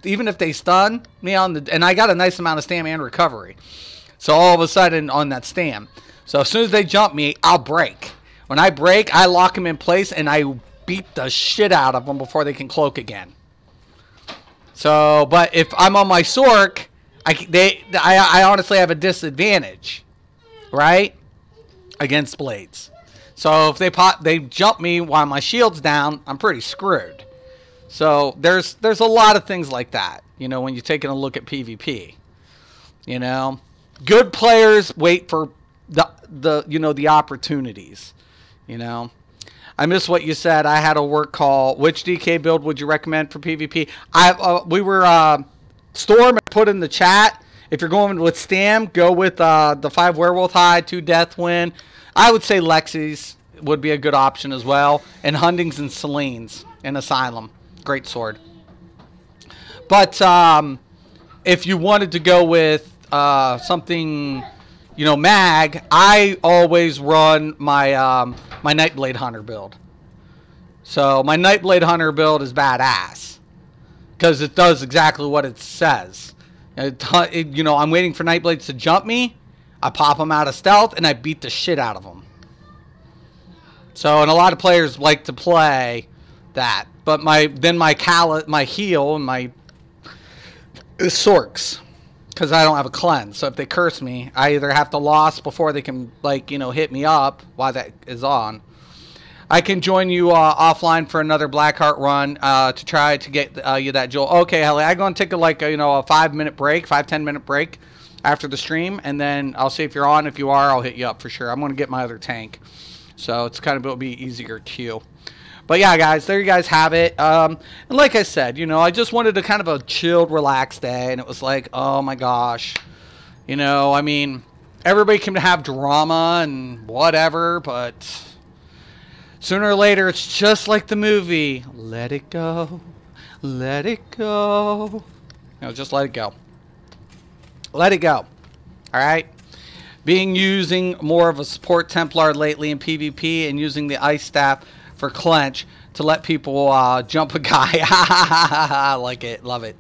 even if they stun me and I got a nice amount of stam and recovery. So all of a sudden on that stam. So as soon as they jump me, I'll break. When I break, I lock them in place and I beat the shit out of them before they can cloak again. So, but if I'm on my Sork, I honestly have a disadvantage, right? Against blades. So if they jump me while my shield's down, I'm pretty screwed. So there's a lot of things like that, you know, when you're taking a look at PvP. You know, good players wait for the opportunities. You know, I miss what you said. I had a work call. Which DK build would you recommend for PvP? Storm put in the chat. If you're going with Stam, go with the 5 Werewolf Hide, 2 Deathwind. I would say Lexi's would be a good option as well, and Hundings and Selene in Asylum. Great sword. But if you wanted to go with something, you know, mag, I always run my my Nightblade Hunter build. So my Nightblade Hunter build is badass because it does exactly what it says. You know, I'm waiting for Nightblades to jump me. I pop them out of stealth and I beat the shit out of them. So, and a lot of players like to play that. But my heal and my Sorks, because I don't have a cleanse. So if they curse me, I either have to loss before they can, like, you know, hit me up while that is on. I can join you offline for another Blackheart run to try to get you that jewel. Okay, Helly, I'm going to take a 5-minute break, 5-10-minute break after the stream, and then I'll see if you're on. If you are, I'll hit you up for sure. I'm going to get my other tank. So it's kind of, it'll be easier too. But yeah, guys, there you guys have it. And like I said, you know, I just wanted a kind of a chilled, relaxed day, and it was like, oh my gosh. You know, I mean, everybody can have drama and whatever, but sooner or later, it's just like the movie. Let it go. Let it go. You know, just let it go. Let it go. All right? Using more of a support Templar lately in PvP and using the Ice Staff for clench to let people jump a guy. I like it. Love it.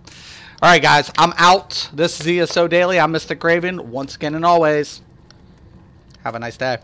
All right, guys. I'm out. This is ESO Daily. I'm Mystic Raven. Once again and always, have a nice day.